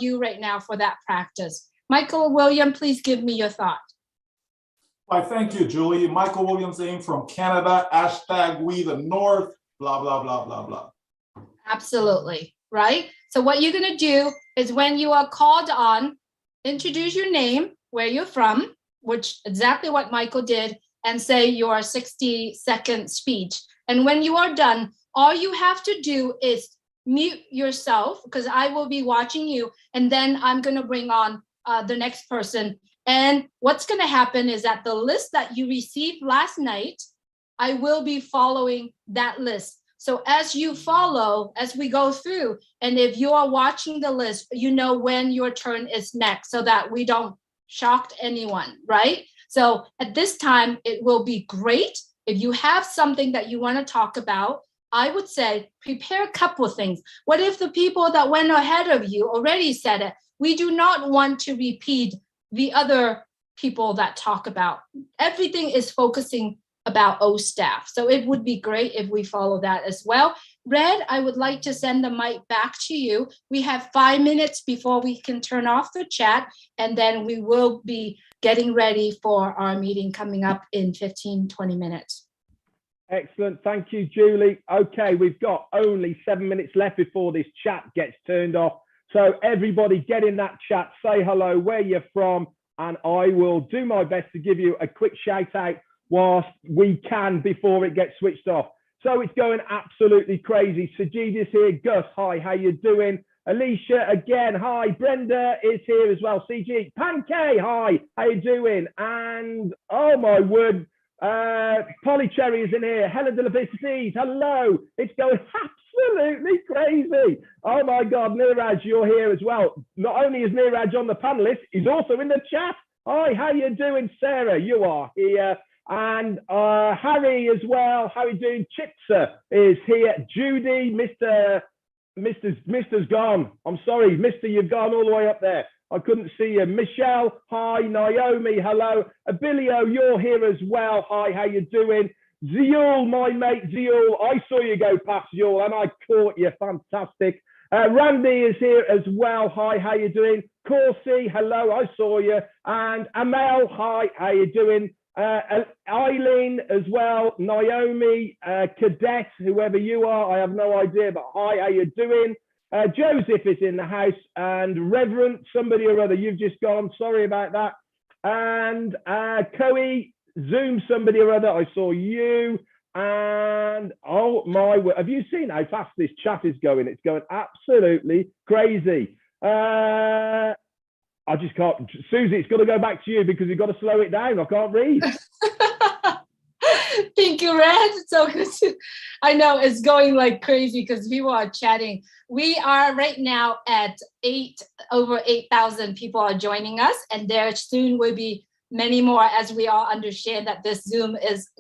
you right now for that practice. Michael William, please give me your thought. Why, thank you, Julie. Michael Williams in from Canada, hashtag we the North, blah, blah, blah, blah, blah. Absolutely, right? So what you're going to do is when you are called on, introduce your name, where you're from, which exactly what Michael did, and say your 60-second speech. And when you are done, all you have to do is mute yourself, because I will be watching you, and then I'm going to bring on the next person. And what's going to happen is that the list that you received last night, I will be following that list. So as you follow, as we go through, and if you are watching the list, you know when your turn is next, so that we don't shock anyone, right? So at this time, it will be great if you have something that you want to talk about. I would say prepare a couple of things. What if the people that went ahead of you already said it? We do not want to repeat the other people that talk about. Everything is focusing about O staff. So it would be great if we follow that as well. Red, I would like to send the mic back to you. We have 5 minutes before we can turn off the chat, and then we will be getting ready for our meeting coming up in 15, 20 minutes. Excellent. Thank you, Julie. Okay, we've got only 7 minutes left before this chat gets turned off. So everybody get in that chat, say hello, where you're from, and I will do my best to give you a quick shout out whilst we can before it gets switched off. So it's going absolutely crazy. Sajid is here. Gus, hi, how you doing? Alicia, again, hi. Brenda is here as well. CG, Pancake, hi, how you doing? And, oh my word, Polly Cherry is in here. Helen de la Vicis, hello. It's going absolutely crazy. Oh my God, Niraj, you're here as well. Not only is Niraj on the panelist, he's also in the chat. Hi, how you doing, Sarah? You are here. And Harry as well. How are you doing? Chipsa is here. Judy, Mr's gone. I'm sorry, Mr. You've gone all the way up there. I couldn't see you. Michelle, hi. Naomi, hello. Abilio, you're here as well. Hi, how you doing? Ziul, my mate Ziul. I saw you go past Ziul and I caught you. Fantastic. Randy is here as well. Hi, how you doing? Corsi, hello. I saw you. And Amel, hi, how you doing? Eileen as well, Naomi, Cadet, whoever you are, I have no idea, but hi, how you doing? Joseph is in the house, and Reverend, somebody or other, you've just gone, sorry about that. And Coe, Zoom, somebody or other, I saw you. And oh my word, have you seen how fast this chat is going? It's going absolutely crazy. I just can't, Susie, it's got to go back to you because you've got to slow it down. I can't read. Thank you, Red. So good. I know it's going like crazy because people are chatting. We are right now at over 8,000 people are joining us, and there soon will be many more as we all understand that this Zoom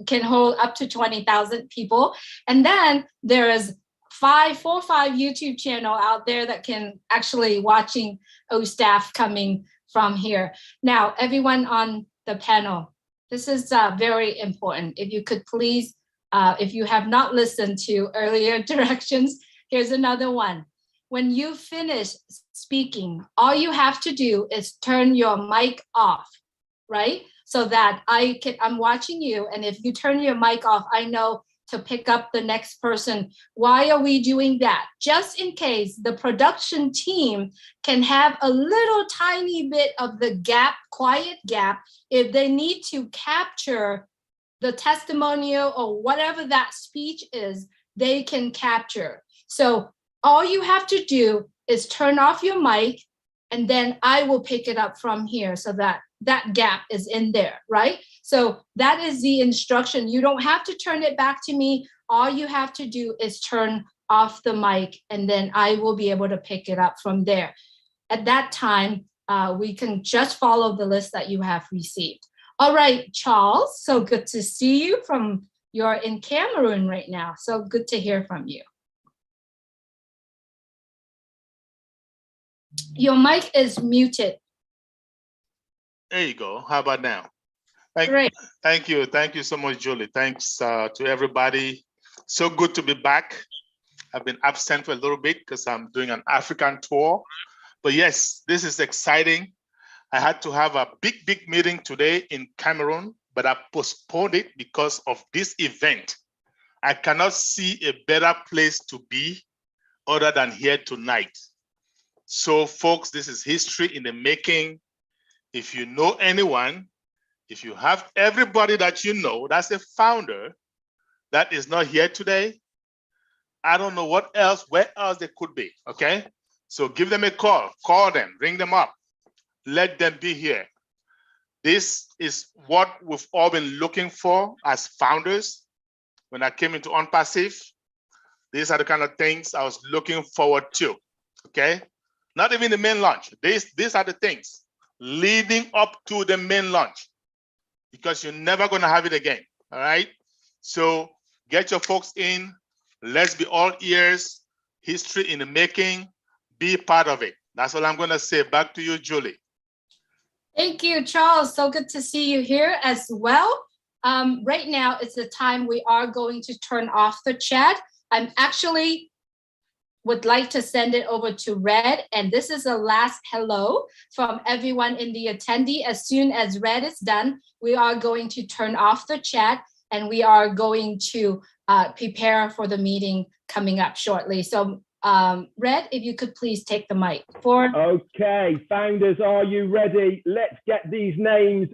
can hold up to 20,000 people. And then there is 4 or 5 YouTube channel out there that can actually watching O staff coming from here. Now, everyone on the panel, this is very important. If you could please, if you have not listened to earlier directions, here's another one. When you finish speaking, all you have to do is turn your mic off, right? So that I'm watching you, and if you turn your mic off, I know to pick up the next person. Why are we doing that? Just in case the production team can have a little tiny bit of the gap, quiet gap, if they need to capture the testimonial or whatever that speech is, they can capture. So all you have to do is turn off your mic, and then I will pick it up from here so that that gap is in there, right? So that is the instruction. You don't have to turn it back to me. All you have to do is turn off the mic, and then I will be able to pick it up from there. At that time, we can just follow the list that you have received. All right, Charles, so good to see you you're in Cameroon right now. So good to hear from you. Your mic is muted. There you go. How about now? Great. Thank you. Thank you so much, Julie. Thanks to everybody. So good to be back. I've been absent for a little bit because I'm doing an African tour, But yes, this is exciting. I had to have a big meeting today in Cameroon, but I postponed it because of this event. I cannot see a better place to be other than here tonight. So folks, this is history in the making. If you know anyone, if you have everybody that you know that's a founder that is not here today, I don't know where else they could be, okay? So give them a call them, ring them up, let them be here. This is what we've all been looking for as founders. When I came into OnPassive, these are the kind of things I was looking forward to, okay? Not even the main launch. These are the things leading up to the main launch, because you're never gonna have it again, all right? So get your folks in, let's be all ears, history in the making, be part of it. That's all I'm gonna say. Back to you, Julie. Thank you, Charles. So good to see you here as well. Right now, it's the time we are going to turn off the chat. I'm actually would like to send it over to Red, and this is the last hello from everyone in the attendee. As soon as Red is done, we are going to turn off the chat, and we are going to prepare for the meeting coming up shortly. So Red, if you could please take the mic forward. Okay, founders, are you ready? Let's get these names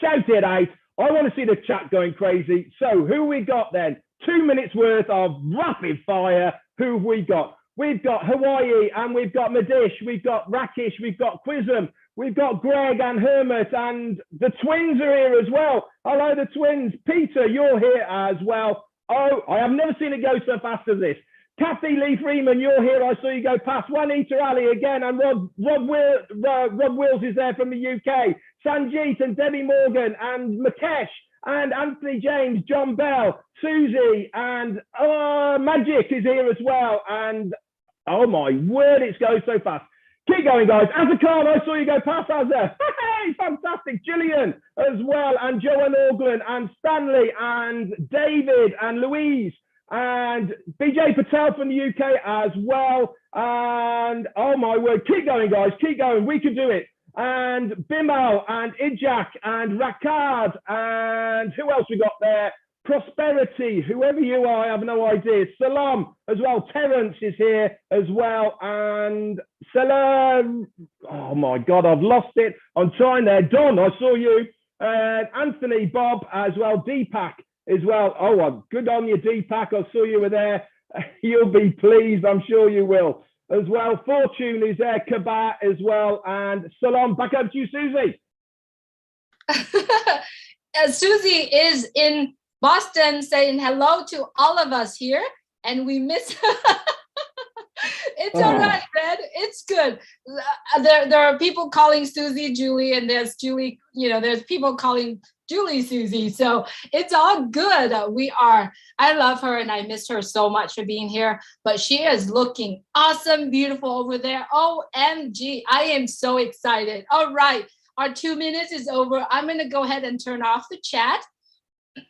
shouted out. I want to see the chat going crazy. So who we got then? 2 minutes worth of rapid fire. Who have we got? We've got Hawaii, and we've got Madish, we've got Rakesh, we've got Quizm, we've got Greg and Hermit, and the twins are here as well. Hello, the twins. Peter, you're here as well. Oh, I have never seen it go so fast as this. Kathy Lee Freeman, you're here. I saw you go past. Juanita Ali again, and Rob Wills is there from the UK. Sanjeet and Debbie Morgan and Mukesh and Anthony James, John Bell, Susie, and Magic is here as well. And oh my word, it's going so fast. Keep going, guys. Azza Khan, I saw you go past, Azza. Hey, fantastic. Gillian as well, and Joanne Orgland, and Stanley, and David, and Louise, and BJ Patel from the UK as well. And oh my word, keep going, guys. Keep going. We can do it. And Bimal, and Ijak, and Rakad, and who else we got there? Prosperity, whoever you are, I have no idea. Salam as well. Terence is here as well. And Salam, oh my God, I've lost it. I'm trying there. Don, I saw you. Anthony, Bob as well. Deepak as well. Oh, well, good on you, Deepak. I saw you were there. You'll be pleased. I'm sure you will. As well, Fortune is there, Kabat as well, and Salam. Back up to you, Susie. Susie is in Boston saying hello to all of us here, and we miss. It's all right, Red. It's good. There are people calling Susie Julie, and there's Julie. There's people calling Julie Susie. So it's all good. I love her, and I miss her so much for being here. But she is looking awesome, beautiful over there. OMG, I am so excited. All right, our 2 minutes is over. I'm going to go ahead and turn off the chat.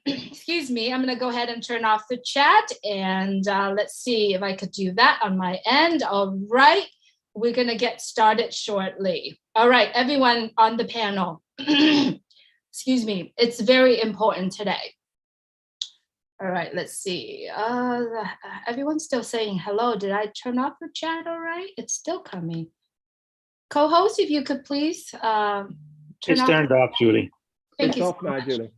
Excuse me, I'm going to go ahead and turn off the chat, and let's see if I could do that on my end. All right, we're going to get started shortly. All right, everyone on the panel. Excuse me, it's very important today. All right, let's see. Everyone's still saying hello. Did I turn off the chat all right? It's still coming. Co-host, if you could please It's turned off, Julie. Thank you so much. Julie.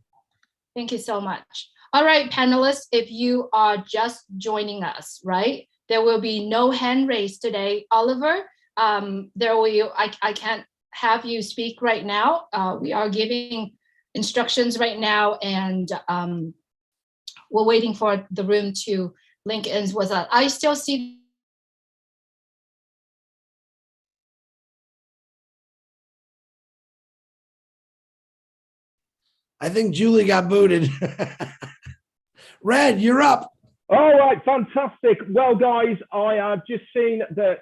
Thank you so much. All right, panelists, if you are just joining us, right? There will be no hand raised today. Oliver, I can't have you speak right now. We are giving instructions right now, and we're waiting for the room to link in with us. I still see. I think Julie got booted. Red, you're up. All right, fantastic. Well, guys, I have just seen that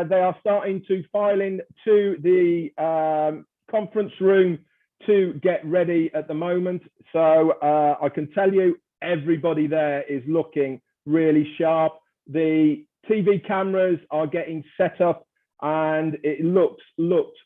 they are starting to file in to the conference room to get ready at the moment. So I can tell you everybody there is looking really sharp. The TV cameras are getting set up, and it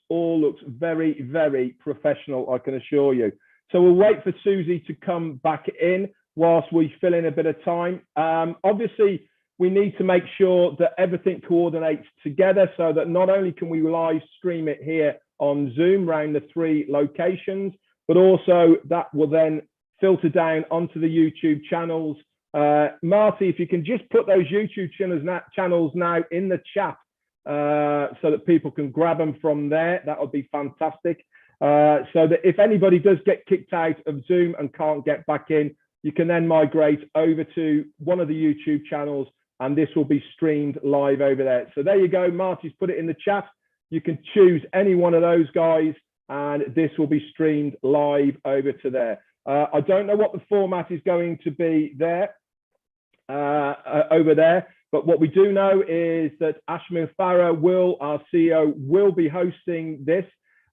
all looks very, very professional, I can assure you. So we'll wait for Susie to come back in whilst we fill in a bit of time. Obviously, we need to make sure that everything coordinates together so that not only can we live stream it here on Zoom around the 3 locations, but also that will then filter down onto the YouTube channels. Marty, if you can just put those YouTube channels now in the chat so that people can grab them from there, that would be fantastic. So that if anybody does get kicked out of Zoom and can't get back in, you can then migrate over to one of the YouTube channels and this will be streamed live over there. So there you go, Marty's put it in the chat. You can choose any one of those guys and this will be streamed live over to there. I don't know what the format is going to be there, over there, but what we do know is that Mufareh our CEO, will be hosting this.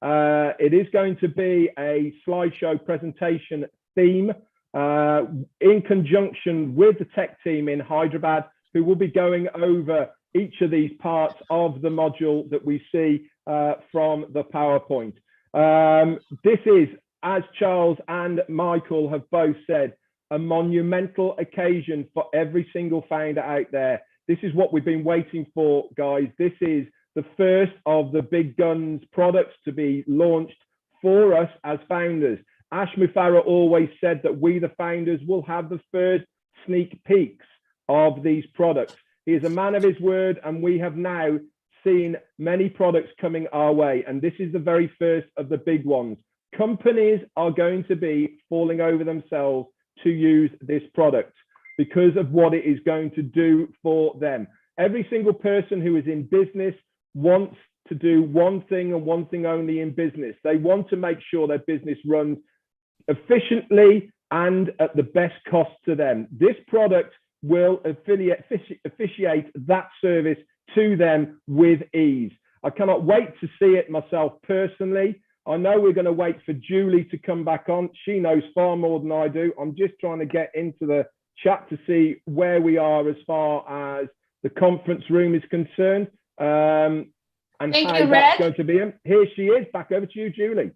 It is going to be a slideshow presentation theme in conjunction with the tech team in Hyderabad, who will be going over each of these parts of the module that we see from the PowerPoint. This is, as Charles and Michael have both said, a monumental occasion for every single founder out there. This is what we've been waiting for, guys. This is the first of the big guns products to be launched for us as founders. Mufareh always said that we, the founders, will have the first sneak peeks of these products. He is a man of his word, and we have now seen many products coming our way, and this is the very first of the big ones. Companies are going to be falling over themselves to use this product because of what it is going to do for them. Every single person who is in business wants to do one thing and one thing only in business. They want to make sure their business runs efficiently and at the best cost to them. This product will officiate that service to them with ease. I cannot wait to see it myself personally. I know we're going to wait for Julie to come back on. She knows far more than I do. I'm just trying to get into the chat to see where we are as far as the conference room is concerned, and Thank how you, that's Red. going to be. Here she is. Back over to you, Julie.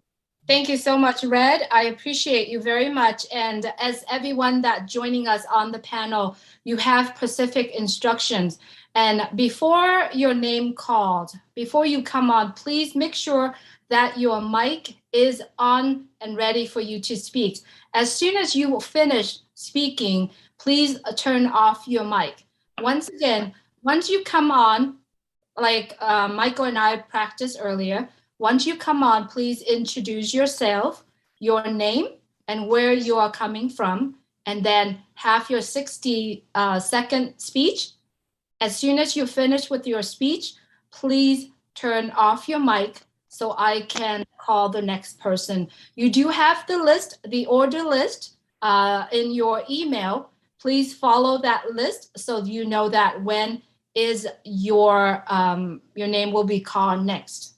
Thank you so much, Red. I appreciate you very much. And as everyone that joining us on the panel, you have specific instructions. And before your name called, before you come on, please make sure that your mic is on and ready for you to speak. As soon as you finish speaking, please turn off your mic. Once again, once you come on, like Michael and I practiced earlier, once you come on, please introduce yourself, your name, and where you are coming from, and then have your 60-second speech. As soon as you finish with your speech, please turn off your mic so I can call the next person. You do have the list, the order list in your email. Please follow that list so you know that when is your name will be called next.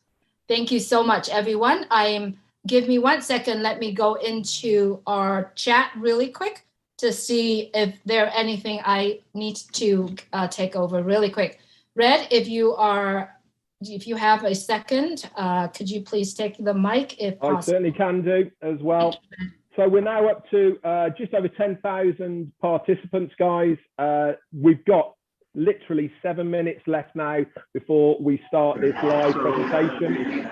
Thank you so much, everyone. Give me 1 second. Let me go into our chat really quick to see if there anything I need to take over really quick. Red, if you have a second, could you please take the mic if possible? I certainly can do as well. So we're now up to just over 10,000 participants, guys. We've got literally 7 minutes left now before we start this live presentation.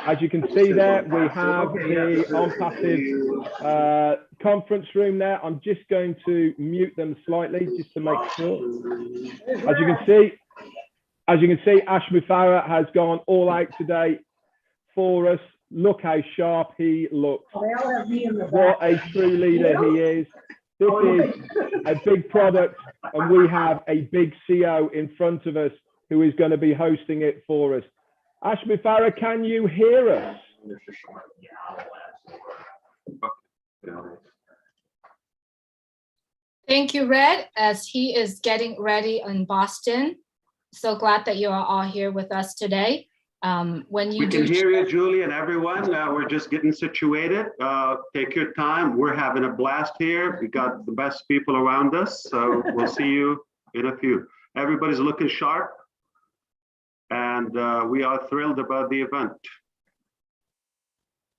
As you can see there, we have the OnPassive conference room there. I'm just going to mute them slightly just to make sure. As you can see, Mufareh has gone all out today for us. Look how sharp he looks. What a true leader he is. This is a big product, and we have a big CEO in front of us who is going to be hosting it for us. Mufareh, can you hear us? Thank you, Red, as he is getting ready in Boston. So glad that you are all here with us today. We can hear you, Julie, and everyone. We're just getting situated. Take your time. We're having a blast here. We got the best people around us. So we'll see you in a few. Everybody's looking sharp. and we are thrilled about the event.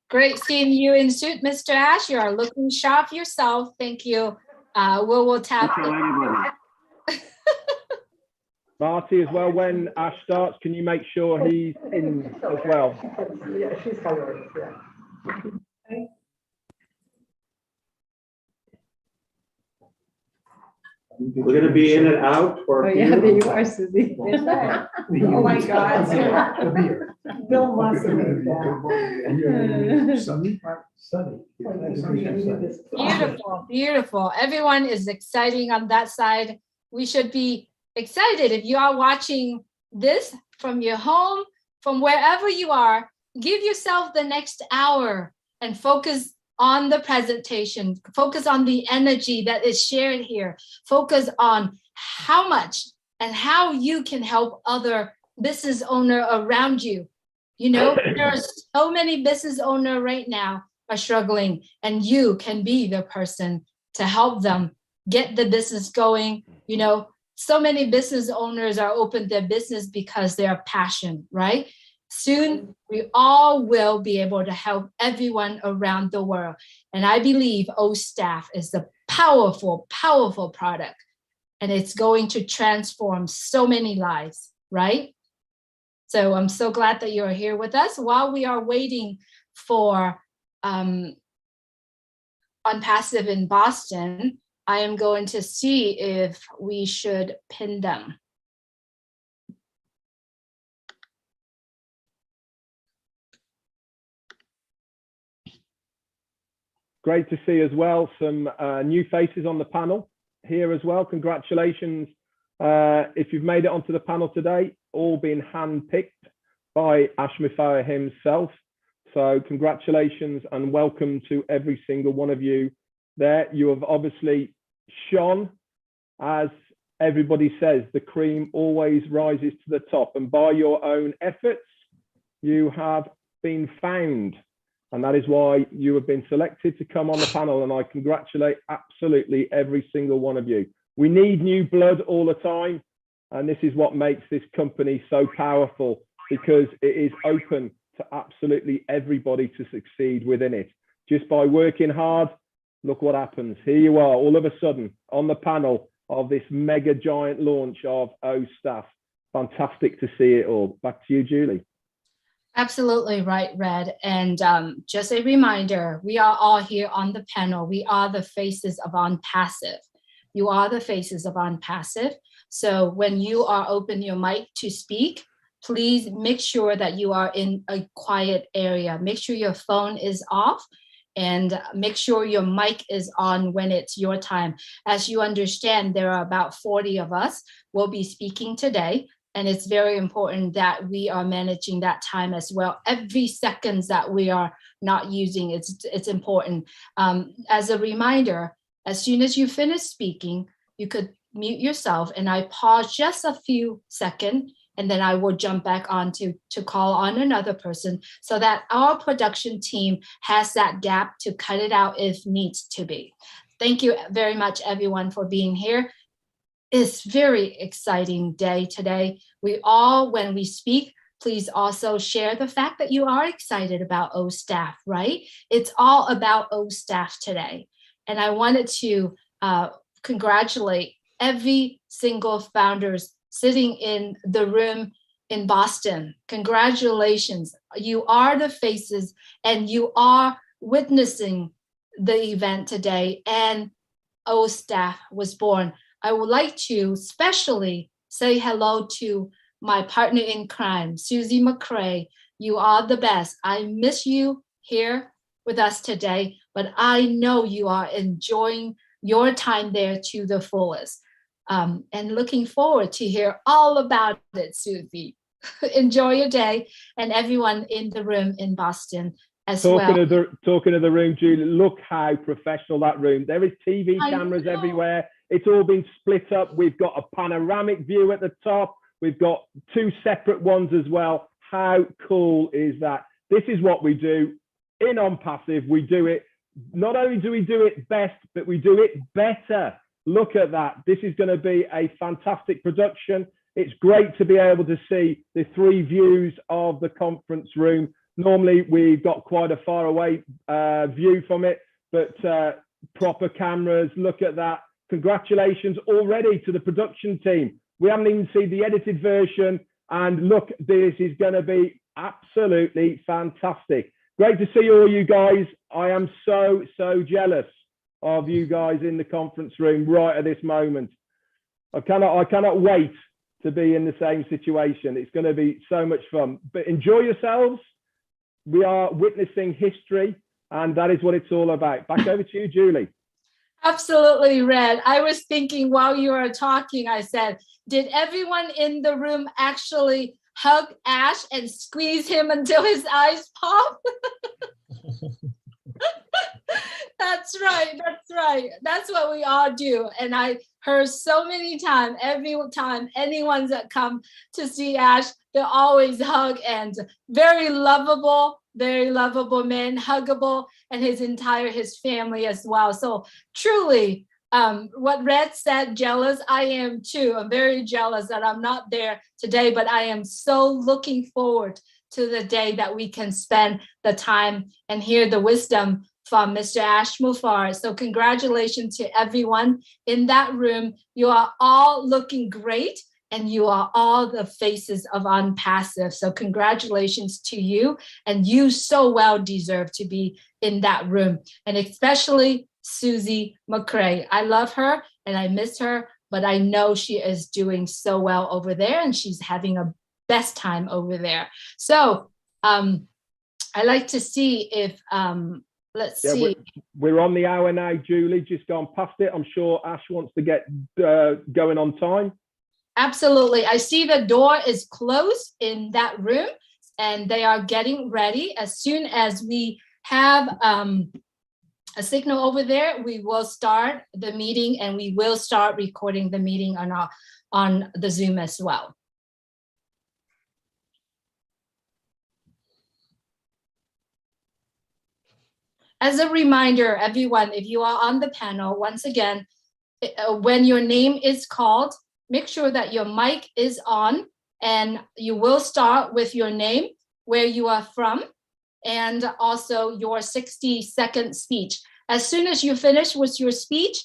Great seeing you in suit, Mr. Ash. You are looking sharp yourself. Thank you. We'll tap. Marty, as well, when Ash starts, can you make sure he's in as well? Yeah, she's hilarious, yeah. We're going to be in and out for. Oh, yeah, there you are, Susie. Oh, my God. Bill must have made that. Sunny? Beautiful, beautiful. Everyone is exciting on that side. We should be excited. If you are watching this from your home, from wherever you are, give yourself the next hour and focus on the presentation, focus on the energy that is shared here, focus on how much and how you can help other business owner around you. You know, there are so many business owners right now are struggling, and you can be the person to help them get the business going. You know, so many business owners are open their business because they're passionate, right? Soon, we all will be able to help everyone around the world. And I believe O-Staff is a powerful, powerful product. And it's going to transform so many lives, right? So I'm so glad that you're here with us. While we are waiting for On Passive in Boston, I am going to see if we should pin them. Great to see as well some new faces on the panel here as well. Congratulations if you've made it onto the panel today, all been handpicked by Ash Mufareh himself. So congratulations and welcome to every single one of you there. You have obviously shone. As everybody says, the cream always rises to the top, and by your own efforts, you have been found. And that is why you have been selected to come on the panel. And I congratulate absolutely every single one of you. We need new blood all the time. And this is what makes this company so powerful, because it is open to absolutely everybody to succeed within it. Just by working hard, look what happens. Here you are, all of a sudden, on the panel of this mega giant launch of O-Staff. Fantastic to see it all. Back to you, Julie. Absolutely right, Red. And just a reminder, we are all here on the panel. We are the faces of On Passive. You are the faces of On Passive. So when you are open your mic to speak, please make sure that you are in a quiet area. Make sure your phone is off and make sure your mic is on when it's your time. As you understand, there are about 40 of us will be speaking today. And it's very important that we are managing that time as well. Every second that we are not using, it's important. As a reminder, as soon as you finish speaking, you could mute yourself, and I pause just a few seconds, and then I will jump back on to call on another person so that our production team has that gap to cut it out if needs to be. Thank you very much, everyone, for being here. It's very exciting day today. We all, when we speak, please also share the fact that you are excited about O-Staff, right? It's all about O-Staff today. And I wanted to congratulate every single founders sitting in the room in Boston. Congratulations. You are the faces and you are witnessing the event today, and O-Staff was born. I would like to especially say hello to my partner in crime, Susie McCrae. You are the best. I miss you here with us today, but I know you are enjoying your time there to the fullest. And looking forward to hear all about it, Susie. Enjoy your day, and everyone in the room in Boston as well. Talking to the room, Julie, look how professional that room. There is TV cameras everywhere. It's all been split up. We've got a panoramic view at the top. We've got two separate ones as well. How cool is that? This is what we do in On Passive. We do it. Not only do we do it best, but we do it better. Look at that. This is going to be a fantastic production. It's great to be able to see the 3 views of the conference room. Normally, we've got quite a far away view from it, but proper cameras, look at that. Congratulations already to the production team. We haven't even seen the edited version, and look, this is going to be absolutely fantastic. Great to see all you guys. I am so jealous of you guys in the conference room right at this moment. I cannot wait to be in the same situation. It's going to be so much fun. But enjoy yourselves. We are witnessing history, and that is what it's all about. Back over to you, Julie. Absolutely, Red. I was thinking while you were talking, I said, did everyone in the room actually hug Ash and squeeze him until his eyes pop? That's right. That's right. That's what we all do. And I heard so many times, every time anyone that come to see Ash, they always hug, and very lovable man, huggable, and his family as well. So truly, what Red said, jealous, I am too. I'm very jealous that I'm not there today, but I am so looking forward to the day that we can spend the time and hear the wisdom from Mr. Ash Mufareh. So congratulations to everyone in that room. You are all looking great, and you are all the faces of Unpassive. So congratulations to you, and you so well deserve to be in that room, and especially Susie McCray. I love her and I miss her, but I know she is doing so well over there, and she's having a best time over there. So I like to see if, let's see. We're on the hour now, Julie, just gone past it. I'm sure Ash wants to get going on time. Absolutely. I see the door is closed in that room, and they are getting ready. As soon as we have a signal over there, we will start the meeting, and we will start recording the meeting on the Zoom as well. As a reminder, everyone, if you are on the panel, once again, when your name is called, make sure that your mic is on, and you will start with your name, where you are from, and also your 60-second speech. As soon as you finish with your speech,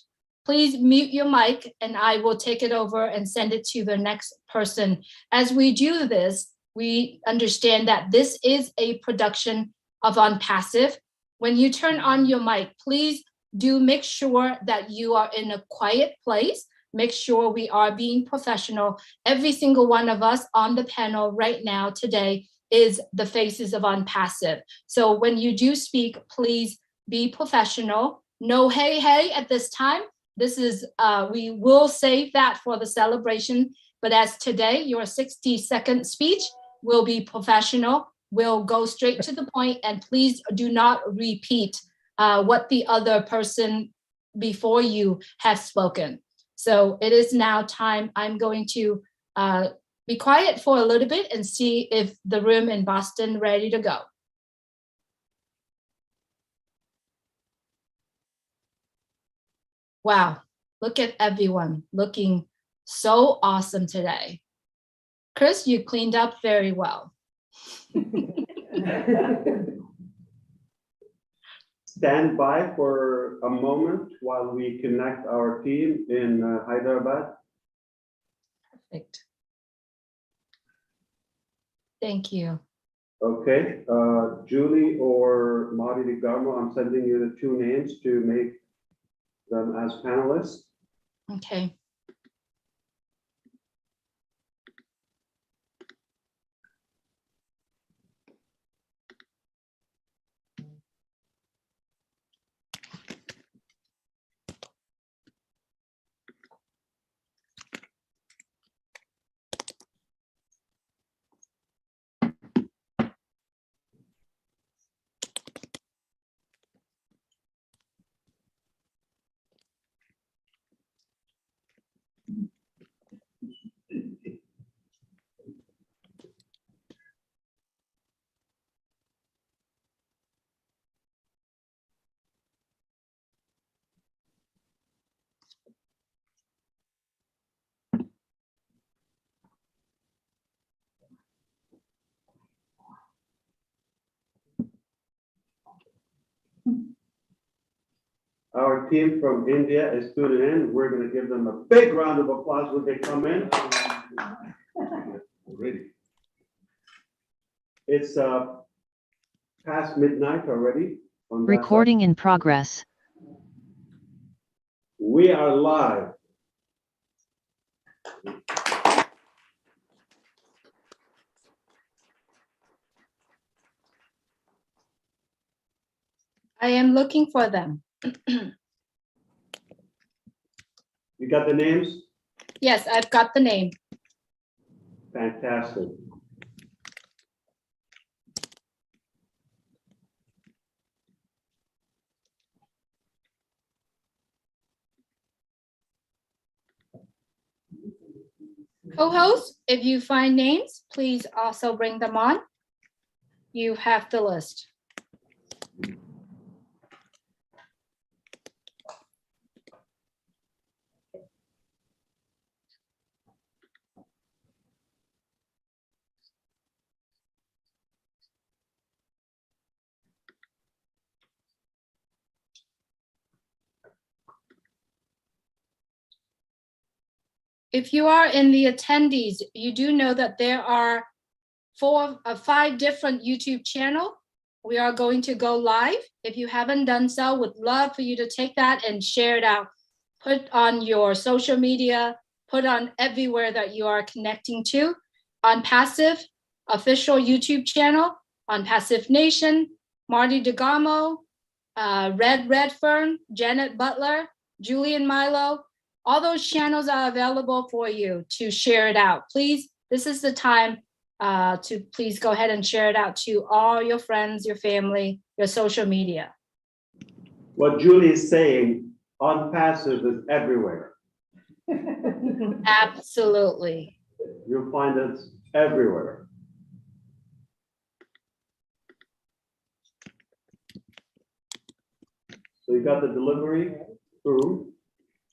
please mute your mic, and I will take it over and send it to the next person. As we do this, we understand that this is a production of Unpassive. When you turn on your mic, please do make sure that you are in a quiet place. Make sure we are being professional. Every single one of us on the panel right now today is the faces of Unpassive. So when you do speak, please be professional. No hey at this time. This is, we will save that for the celebration. But as today, your 60-second speech will be professional. We'll go straight to the point, and please do not repeat what the other person before you has spoken. So it is now time. I'm going to be quiet for a little bit and see if the room in Boston ready to go. Wow, look at everyone looking so awesome today. Chris, you cleaned up very well. Stand by for a moment while we connect our team in Hyderabad. Perfect. Thank you. Okay, Julie or Marty DeGarmo, I'm sending you the 2 names to make them as panelists. Okay. team from India is tuning in. We're going to give them a big round of applause when they come in. Ready. It's past midnight already. On that Recording in progress. side. We are live. I am looking for them. You got the names? Yes, I've got the name. Fantastic. Co-host, if you find names, please also bring them on. You have the list. If you are in the attendees, you do know that there are 5 different YouTube channels. We are going to go live. If you haven't done so, would love for you to take that and share it out. Put on your social media, put on everywhere that you are connecting to. On Passive official YouTube channel, on Passive Nation, Marty DeGamo, Red Redfern, Janet Butler, Julian Milo. All those channels are available for you to share it out. Please, this is the time to please go ahead and share it out to all your friends, your family, your social media. What Julie is saying, on Passive is everywhere. Absolutely. You'll find us everywhere. So you got the delivery through.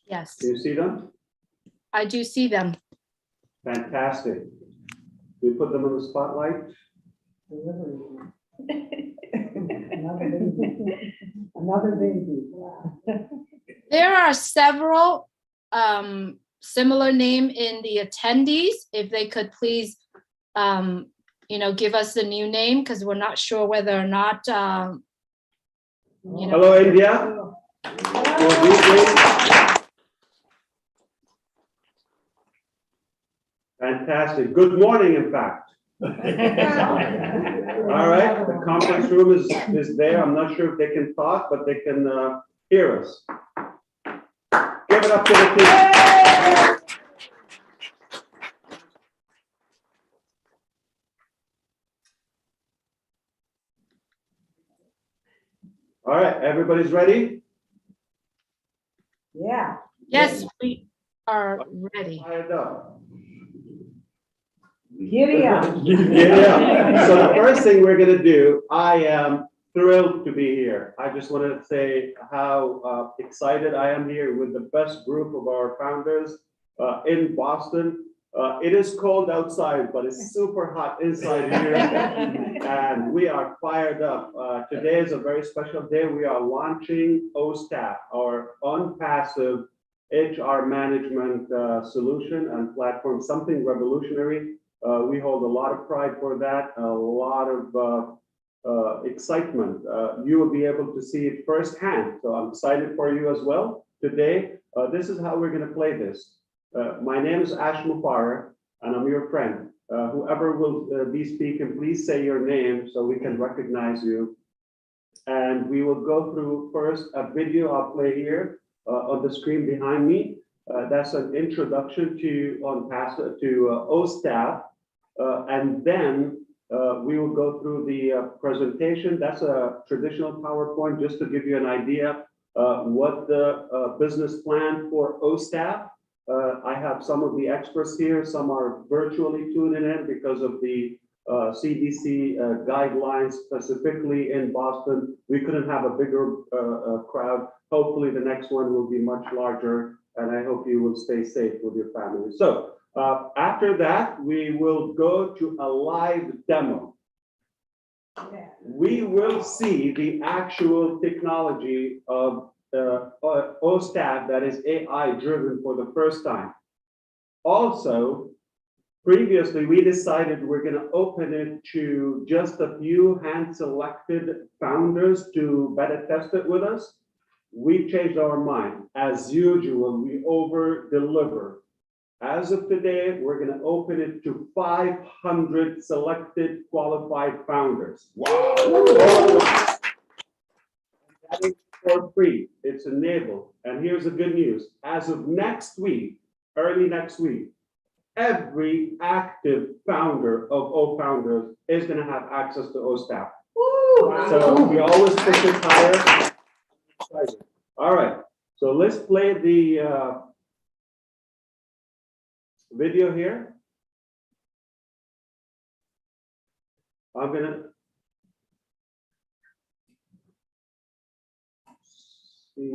Yes, Do you see them? I do see them. Fantastic. We put them in the spotlight. Another baby. Wow. There are several similar name in the attendees. If they could please, give us the new name, because we're not sure whether or not, Hello, India. Good evening. Fantastic. Good morning, in fact. All right, the conference room is there. I'm not sure if they can talk, but they can hear us. Give it up to the team. All right, everybody's ready? Yeah. yes, we are ready. Fired up. Giddy up. Yeah. So the first thing we're going to do, I am thrilled to be here. I just want to say how excited I am here with the best group of our founders in Boston. It is cold outside, but it's super hot inside here. And we are fired up. Today is a very special day. We are launching OStaff, our on-passive HR management solution and platform, something revolutionary. We hold a lot of pride for that, a lot of excitement. You will be able to see it firsthand. So I'm excited for you as well. Today, this is how we're going to play this. My name is Mufareh, and I'm your friend. Whoever will be speaking, please say your name so we can recognize you. And we will go through first a video I'll play here on the screen behind me. That's an introduction to OStaff, and then we will go through the presentation. That's a traditional PowerPoint, just to give you an idea what the business plan for OStaff. I have some of the experts here. Some are virtually tuning in because of the CDC guidelines, specifically in Boston. We couldn't have a bigger crowd. Hopefully the next one will be much larger, and I hope you will stay safe with your family. So after that, we will go to a live demo. We will see the actual technology of OSTAP that is AI driven for the first time. Also, previously, we decided we're going to open it to just a few hand-selected founders to beta test it with us. We've changed our mind. As usual, we over-deliver. As of today, we're going to open it to 500 selected qualified founders. Wow. That is for free. It's enabled. And here's the good news. As of next week, early next week, every active founder of O-Founders is going to have access to OSTAP. So we always push it higher. All right. So let's play the video here. I'm going to see.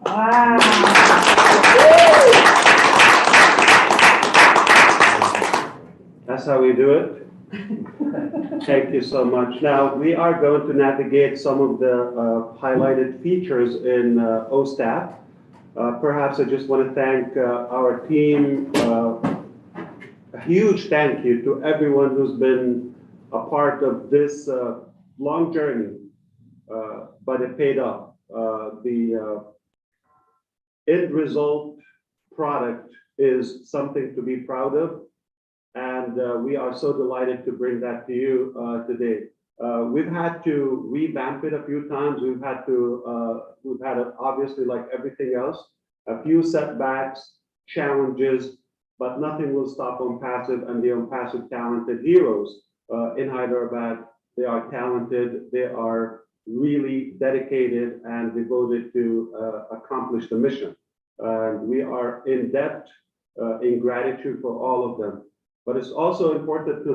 Wow. That's how we do it. Thank you so much. Now, we are going to navigate some of the highlighted features in OSTAP. Perhaps I just want to thank our team. A huge thank you to everyone who's been a part of this long journey, but it paid off. The end result product is something to be proud of. and we are so delighted to bring that to you today. We've had to revamp it a few times. We've had obviously, like everything else, a few setbacks, challenges, but nothing will stop OnPassive and the OnPassive talented heroes in Hyderabad. They are talented. They are really dedicated and devoted to accomplish the mission. We are in debt, in gratitude for all of them. But it's also important to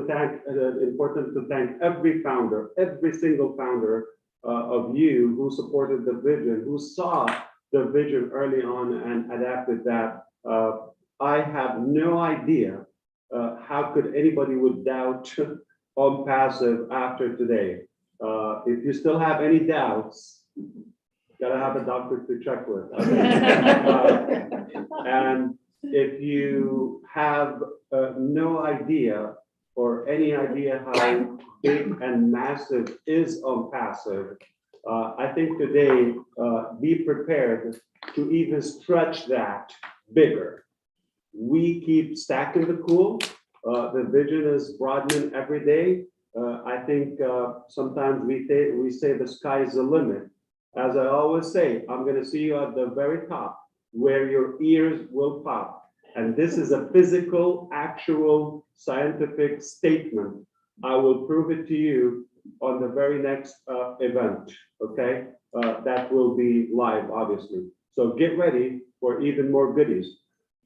thank every founder, every single founder of you who supported the vision, who saw the vision early on and adapted that. I have no idea how could anybody would doubt OnPassive after today. If you still have any doubts, gotta have a doctor to check with. And if you have no idea or any idea how big and massive is OnPassive, I think today, be prepared to even stretch that bigger. We keep stacking the cool. The vision is broadening every day. I think sometimes we say the sky is the limit. As I always say, I'm going to see you at the very top where your ears will pop. And this is a physical, actual, scientific statement. I will prove it to you on the very next event, okay? That will be live, obviously. So get ready for even more goodies.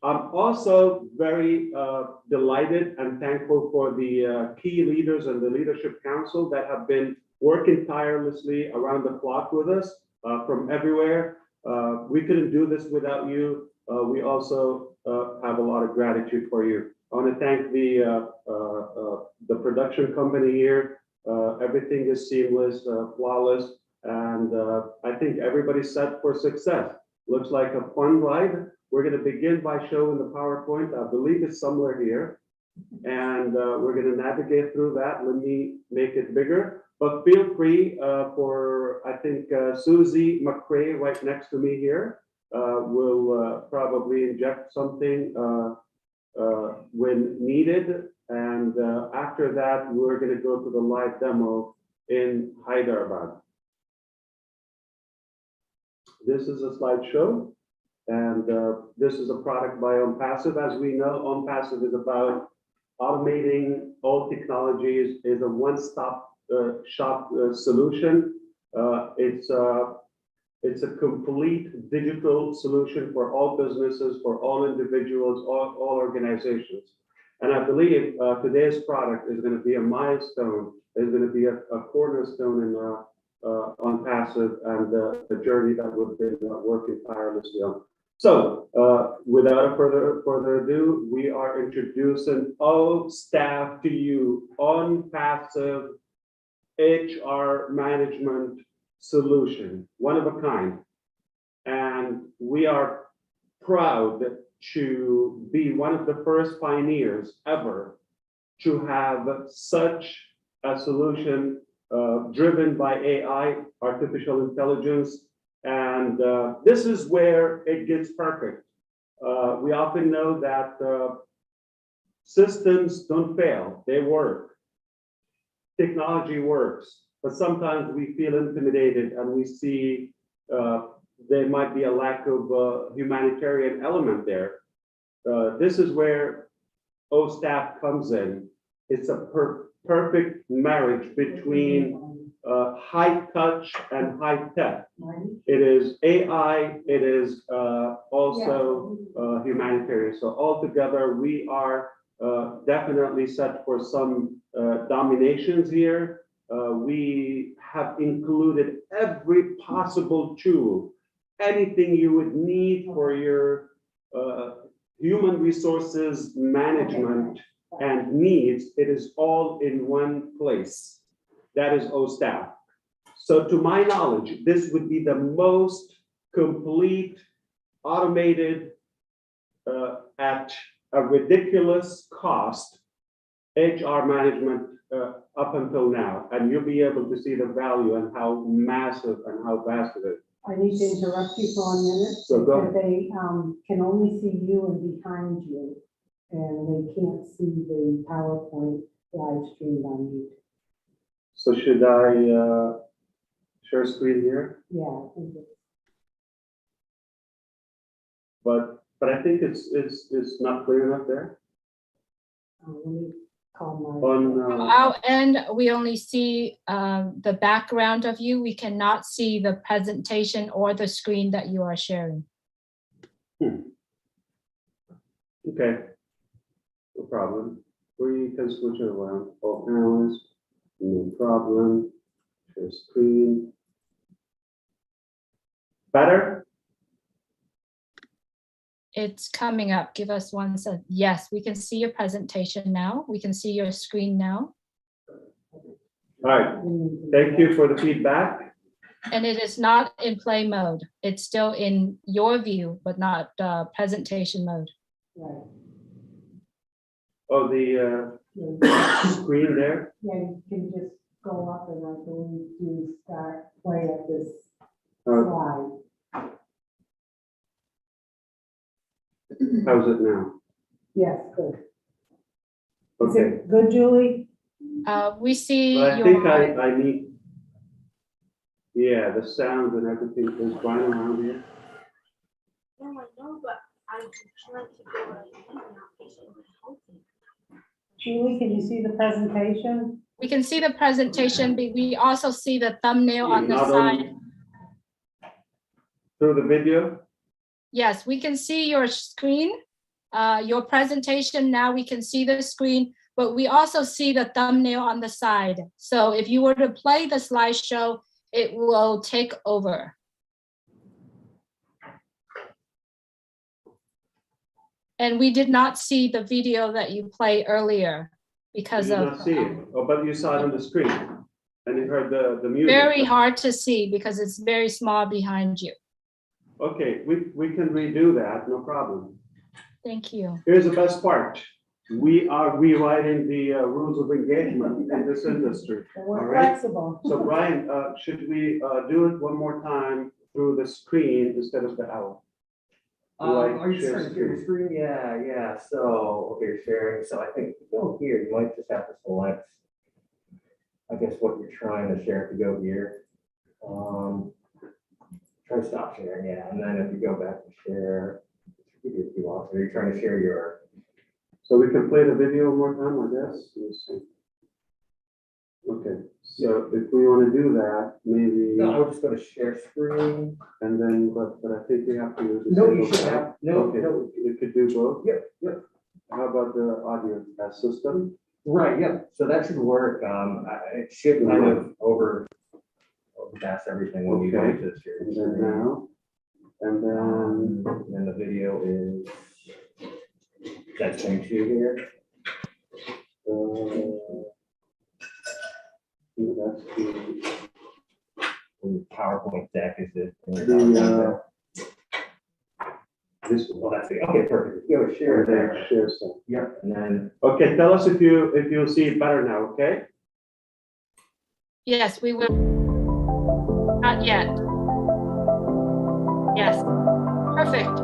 I'm also very delighted and thankful for the key leaders and the Leadership Council that have been working tirelessly around the clock with us from everywhere. We couldn't do this without you. We also have a lot of gratitude for you. I want to thank the production company here. Everything is seamless, flawless, and I think everybody's set for success. Looks like a fun ride. We're going to begin by showing the PowerPoint. I believe it's somewhere here. And we're going to navigate through that. Let me make it bigger. But feel free for, I think, Susie McCrae right next to me here will probably inject something when needed. And after that, we're going to go to the live demo in Hyderabad. This is a slideshow. And this is a product by OnPassive. As we know, OnPassive is about automating all technologies, is a one-stop shop solution. It's a complete digital solution for all businesses, for all individuals, all organizations. And I believe today's product is going to be a milestone, is going to be a cornerstone in OnPassive and the journey that we've been working tirelessly on. So, without further ado, we are introducing OStaff to you, OnPassive HR management solution, one of a kind. And we are proud to be one of the first pioneers ever to have such a solution driven by AI, artificial intelligence. And this is where it gets perfect. We often know that systems don't fail, they work. Technology works, but sometimes we feel intimidated and we see there might be a lack of humanitarian element there. This is where OStaff comes in. It's a perfect marriage between high touch and high tech. It is AI, it is also humanitarian. So altogether, we are definitely set for some dominations here. We have included every possible tool, anything you would need for your human resources management and needs. It is all in one place. That is OStaff. So to my knowledge, this would be the most complete, automated, at a ridiculous cost, HR management up until now. And you'll be able to see the value and how massive and how vast it is. I need to interrupt you for a minute. So go because they can only see you and behind you. and they can't see the PowerPoint live streamed on YouTube. So should I share screen here? Yeah, I think it's, But I think it's not clear enough there. let me call my. On Our end, we only see the background of you. We cannot see the presentation or the screen that you are sharing. okay, no problem. We can switch it around. All panels, no problem. Share screen. Better? It's coming up. Give us 1 second. Yes, we can see your presentation now. We can see your screen now. All right. Thank you for the feedback. And it is not in play mode. It's still in your view, but not presentation mode. Right. Oh, the screen there. Yeah, you can just go up and I believe you start play at this Uh, slide. how's it now? Yes, good. Is Okay. it good, Julie? We see But I your. think I need. Yeah, the sound and everything is fine around here. No, I know, but I'm trying to go right now, not patiently helping. Julie, can you see the presentation? We can see the presentation, but we also see the thumbnail on the Not side. through the video. Yes, we can see your screen, your presentation. Now we can see the screen, but we also see the thumbnail on the side. So if you were to play the slideshow, it will take over. And we did not see the video that you played earlier because You did of not see it. Oh, but you saw it on the screen and you heard the music. very hard to see because it's very small behind you. Okay, we can redo that, no problem. Thank you. Here's the best part. We are rewriting the rules of engagement in this industry. And we're All right. flexible. So Brian, should we do it one more time through the screen instead of the owl? Are you trying to share your screen? Yeah. So, okay, you're sharing. So I think to go here, you might just have to select, I guess, what you're trying to share to go here. Try to stop sharing, yeah. And then if you go back to share, if you want, so you're trying to share your. So we can play the video one more time, I guess. Let's see. Okay, so if we want to do that, maybe. No, I would just go to share screen. And then, but I think you have to use. No, you should have, no, Okay, no. you could do both. Yep. How about the audio system? Right, yep. So that should work. It should kind of overpass everything when you go Okay. into the share And then screen. now, and then, And the video is, that's changed to here. that's the, The PowerPoint deck is it? this Well, one. that's it. Okay, perfect. You have a share there. Share stuff. Yep, and then, Okay, tell us if you see it better now, okay? Yes, we will. Not yet. Yes, perfect.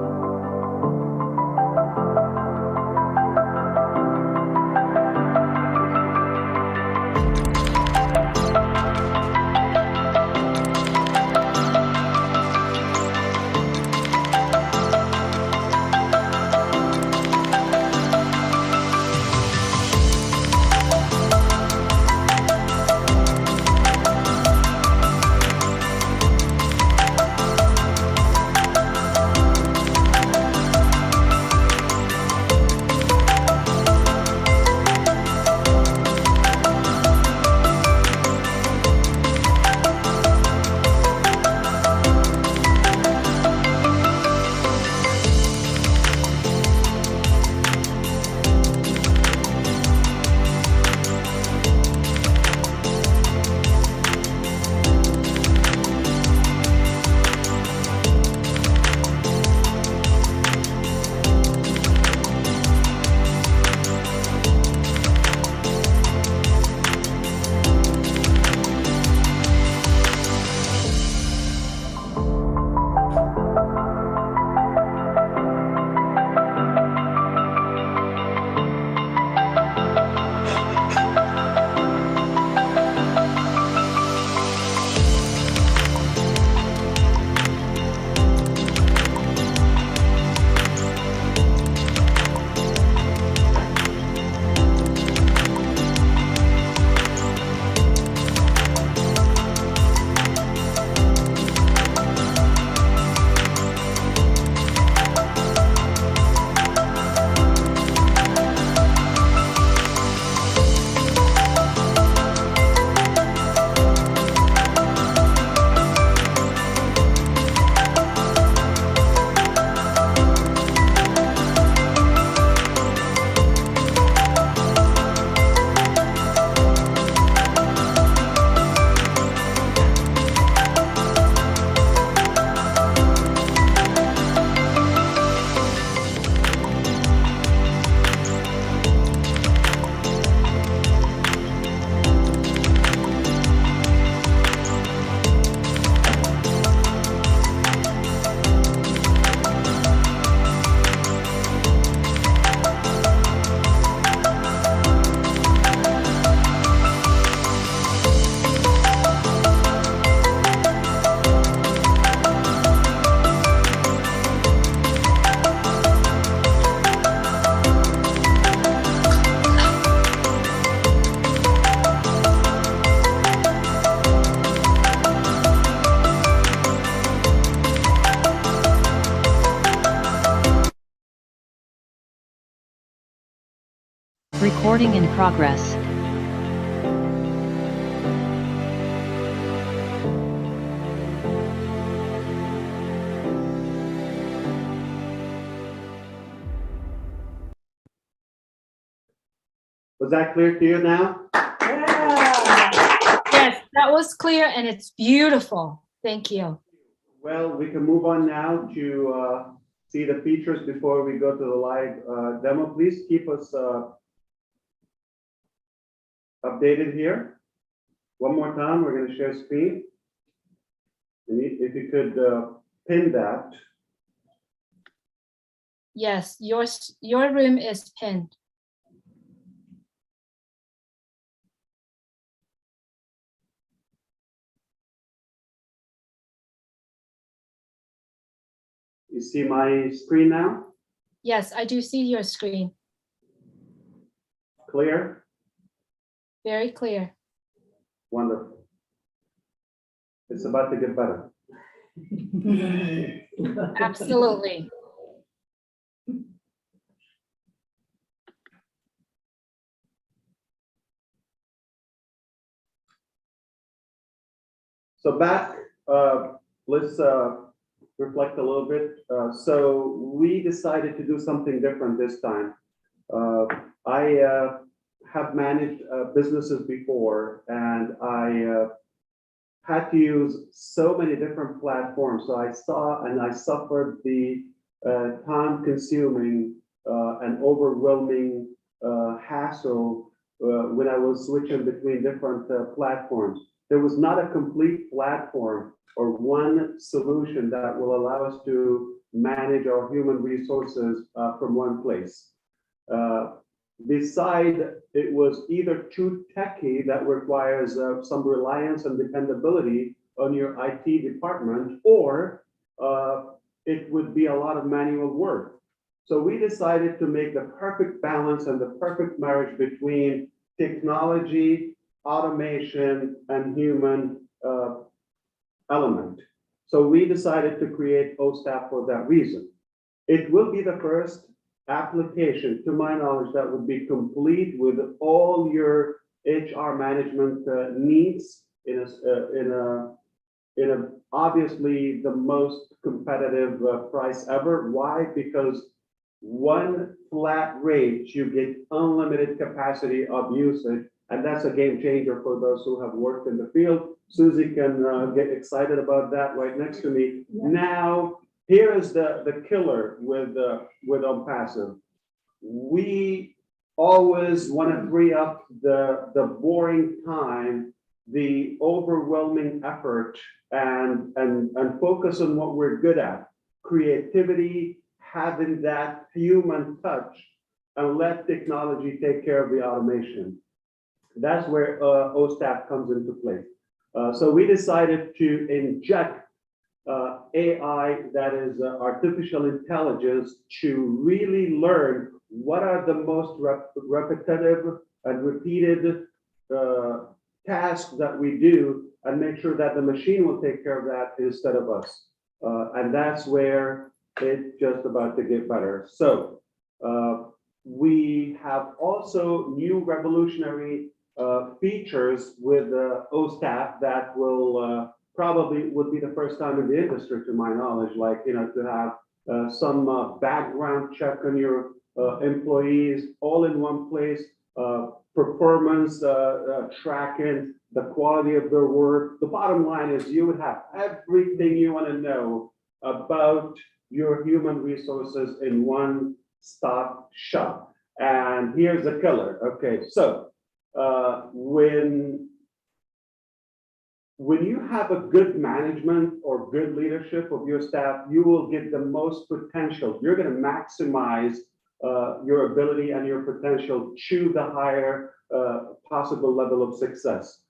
Recording in progress. Was that clear to you now? Yes, that was clear and it's beautiful. Thank you. Well, we can move on now to see the features before we go to the live demo. Please keep us updated here. One more time, we're going to share screen. And if you could pin that. Yes, your room is pinned. You see my screen now? Yes, I do see your screen. Clear? Very clear. Wonderful. It's about to get better. Absolutely. So back, let's reflect a little bit. So we decided to do something different this time. I have managed businesses before, and I had to use so many different platforms. So I saw and I suffered the time-consuming and overwhelming hassle when I was switching between different platforms. There was not a complete platform or one solution that will allow us to manage our human resources from one place. Beside, it was either too techy that requires some reliance and dependability on your IT department, or it would be a lot of manual work. So we decided to make the perfect balance and the perfect marriage between technology, automation, and human element. So we decided to create OSTAP for that reason. It will be the first application, to my knowledge, that would be complete with all your HR management needs in a obviously the most competitive price ever. Why? Because one flat rate, you get unlimited capacity of usage, and that's a game changer for those who have worked in the field. Susie can get excited about that right next to me. Yeah. Now, here is the killer with OnPassive. We always want to free up the boring time, the overwhelming effort, and focus on what we're good at: creativity, having that human touch, and let technology take care of the automation. That's where OSTAP comes into play. So we decided to inject AI, that is artificial intelligence, to really learn what are the most repetitive and repeated tasks that we do, and make sure that the machine will take care of that instead of us. And that's where it's just about to get better. So we have also new revolutionary features with OSTAP that will probably would be the first time in the industry, to my knowledge, like, you know, to have some background check on your employees all in one place, performance tracking, the quality of their work. The bottom line is you would have everything you want to know about your human resources in one stop shop. And here's the killer. Okay, so when you have a good management or good leadership of your staff, you will get the most potential. You're going to maximize your ability and your potential to the higher possible level of success.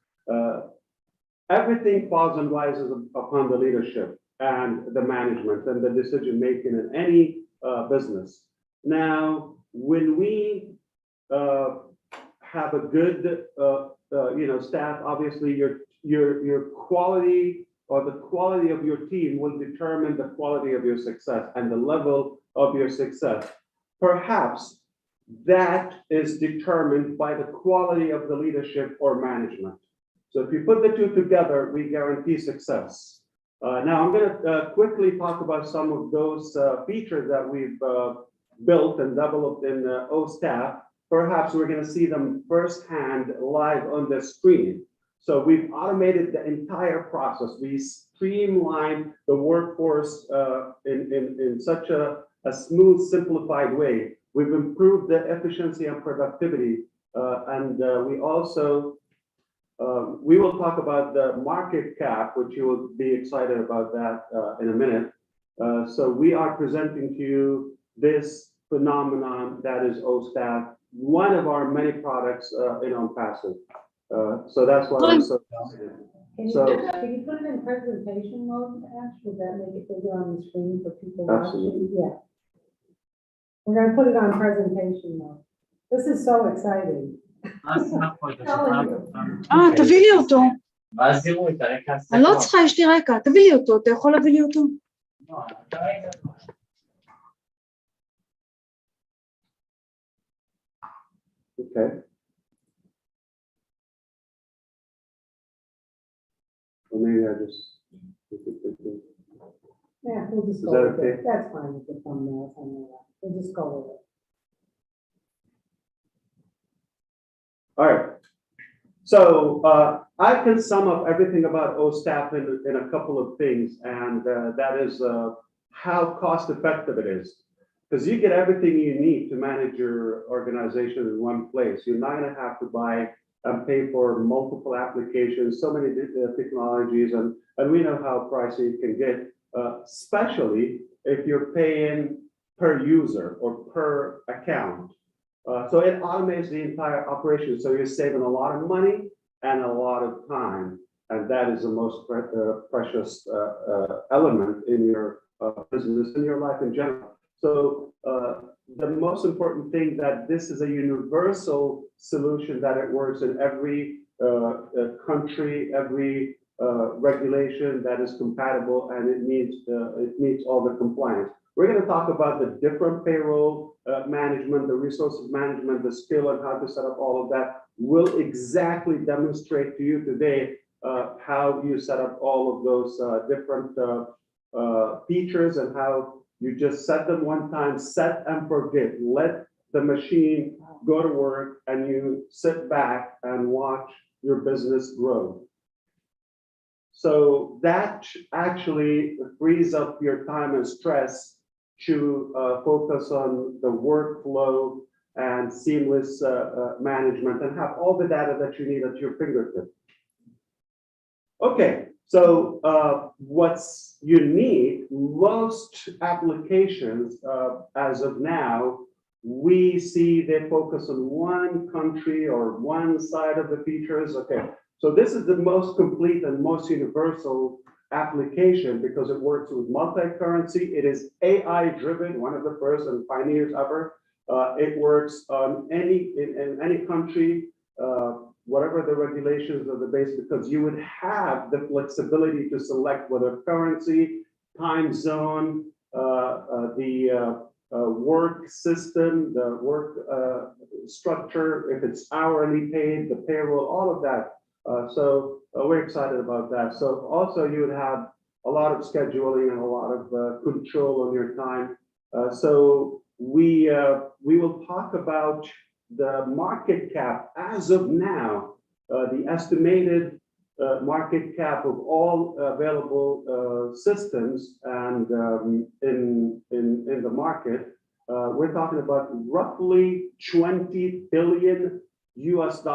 Everything falls and rises upon the leadership and the management and the decision making in any business. Now, when we have a good staff, obviously your quality or the quality of your team will determine the quality of your success and the level of your success. Perhaps that is determined by the quality of the leadership or management. So if you put the two together, we guarantee success. Now I'm going to quickly talk about some of those features that we've built and developed in OStaff. Perhaps we're going to see them firsthand live on the screen. So we've automated the entire process. We streamlined the workforce in such a smooth, simplified way. We've improved the efficiency and productivity. And we also, we will talk about the market cap, which you will be excited about that in a minute. So we are presenting to you this phenomenon that is OStaff, one of our many products in OnPassive. So that's why we're so excited. Can you put it in presentation mode, Ash? Would that make it bigger on the screen for people watching? Yeah. We're gonna put it on presentation mode. This is so exciting. תביא לי אותו. אני לא צריכה, יש לי רקע, תביא לי אותו, אתה יכול להביא לי אותו? Okay. Well, maybe I just. Yeah, we'll just Is go that with it. okay? That's fine with the thumbnails and all that. We'll just go with it. All right. So I can sum up everything about OStaff in a couple of things, and that is how cost effective it is. Because you get everything you need to manage your organization in one place. You're not going to have to buy and pay for multiple applications, so many technologies, and we know how pricey it can get, especially if you're paying per user or per account. So it automates the entire operation. So you're saving a lot of money and a lot of time. And that is the most precious element in your business, in your life in general. So the most important thing that this is a universal solution, that it works in every country, every regulation that is compatible, and it meets all the compliance. We're going to talk about the different payroll management, the resources management, the skill, and how to set up all of that. We'll exactly demonstrate to you today how you set up all of those different features and how you just set them one time, set and forget. Let the machine go to work and you sit back and watch your business grow. So that actually frees up your time and stress to focus on the workflow and seamless management and have all the data that you need at your fingertips. Okay, so what's unique, most applications as of now, we see they focus on one country or one side of the features. Okay, so this is the most complete and most universal application because it works with multi-currency. It is AI driven, one of the first and pioneers ever. It works on in any country, whatever the regulations of the base, because you would have the flexibility to select whether currency, time zone, the work system, the work structure, if it's hourly paid, the payroll, all of that. So we're excited about that. So also you would have a lot of scheduling and a lot of control on your time. So we will talk about the market cap as of now, the estimated market cap of all available systems and in the market. We're talking about roughly $20 billion US.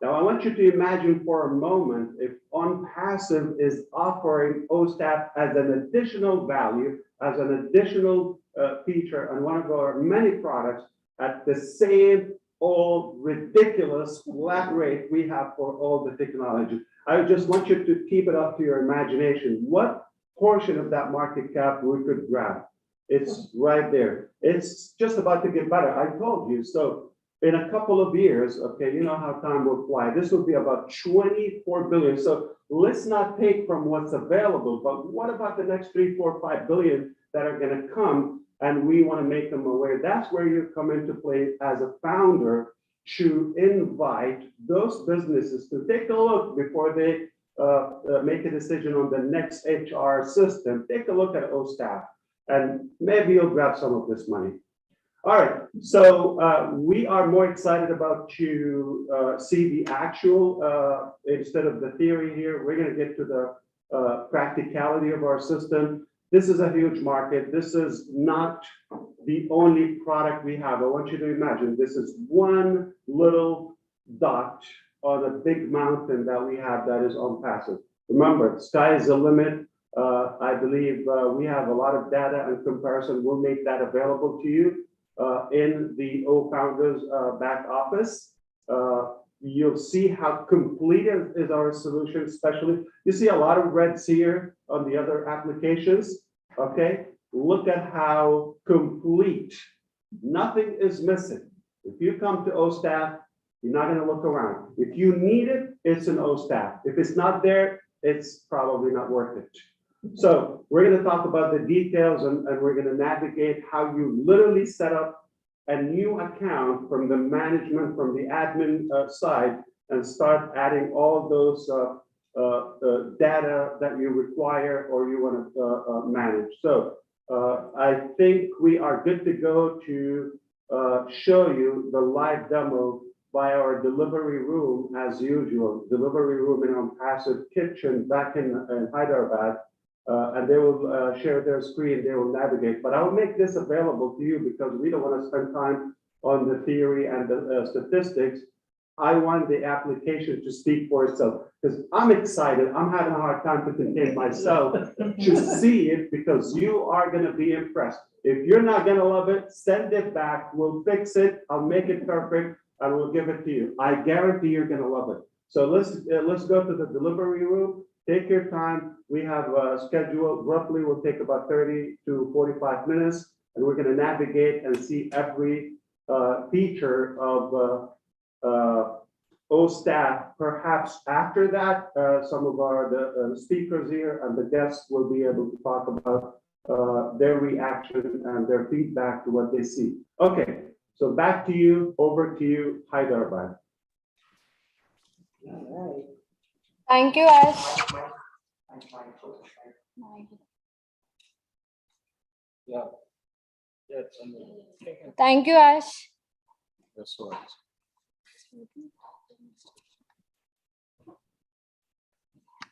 Now, I want you to imagine for a moment if OnPassive is offering OStaff as an additional value, as an additional feature on one of our many products at the same old ridiculous flat rate we have for all the technology. I just want you to keep it up to your imagination. What portion of that market cap we could grab? It's right there. It's just about to get better. I told you. So in a couple of years, okay, you know how time will fly. This will be about 24 billion. So let's not take from what's available, but what about the next 3, 4, 5 billion that are going to come and we want to make them aware. That's where you come into play as a founder to invite those businesses to take a look before they make a decision on the next HR system. Take a look at OStaff, and maybe you'll grab some of this money. All right, so we are more excited about to see the actual instead of the theory here. We're going to get to the practicality of our system. This is a huge market. This is not the only product we have. I want you to imagine this is one little dot on a big mountain that we have that is OnPassive. Remember, sky is the limit. I believe we have a lot of data and comparison. We'll make that available to you in the O-Founders back office. You'll see how complete is our solution, especially. You see a lot of reds here on the other applications, okay? Look at how complete, nothing is missing. If you come to OStaff, you're not gonna look around. If you need it, it's an OStaff. If it's not there, it's probably not worth it. So we're gonna talk about the details and we're gonna navigate how you literally set up a new account from the management, from the admin side, and start adding all those data that you require or you want to manage. So I think we are good to go to show you the live demo by our delivery room as usual. Delivery room in OnPassive kitchen back in Hyderabad. And they will share their screen, they will navigate. But I'll make this available to you because we don't want to spend time on the theory and the statistics. I want the application to speak for itself because I'm excited. I'm having a hard time to contain myself to see it because you are going to be impressed. If you're not going to love it, send it back. We'll fix it. I'll make it perfect and we'll give it to you. I guarantee you're going to love it. So let's go to the delivery room. Take your time. We have a schedule, roughly will take about 30 to 45 minutes, and we're going to navigate and see every feature of OStaff. Perhaps after that, some of the speakers here and the guests will be able to talk about their reaction and their feedback to what they see. Okay, so back to you, over to you, Hyderabad. All right. Thank you, Ash. Thank you, Ash.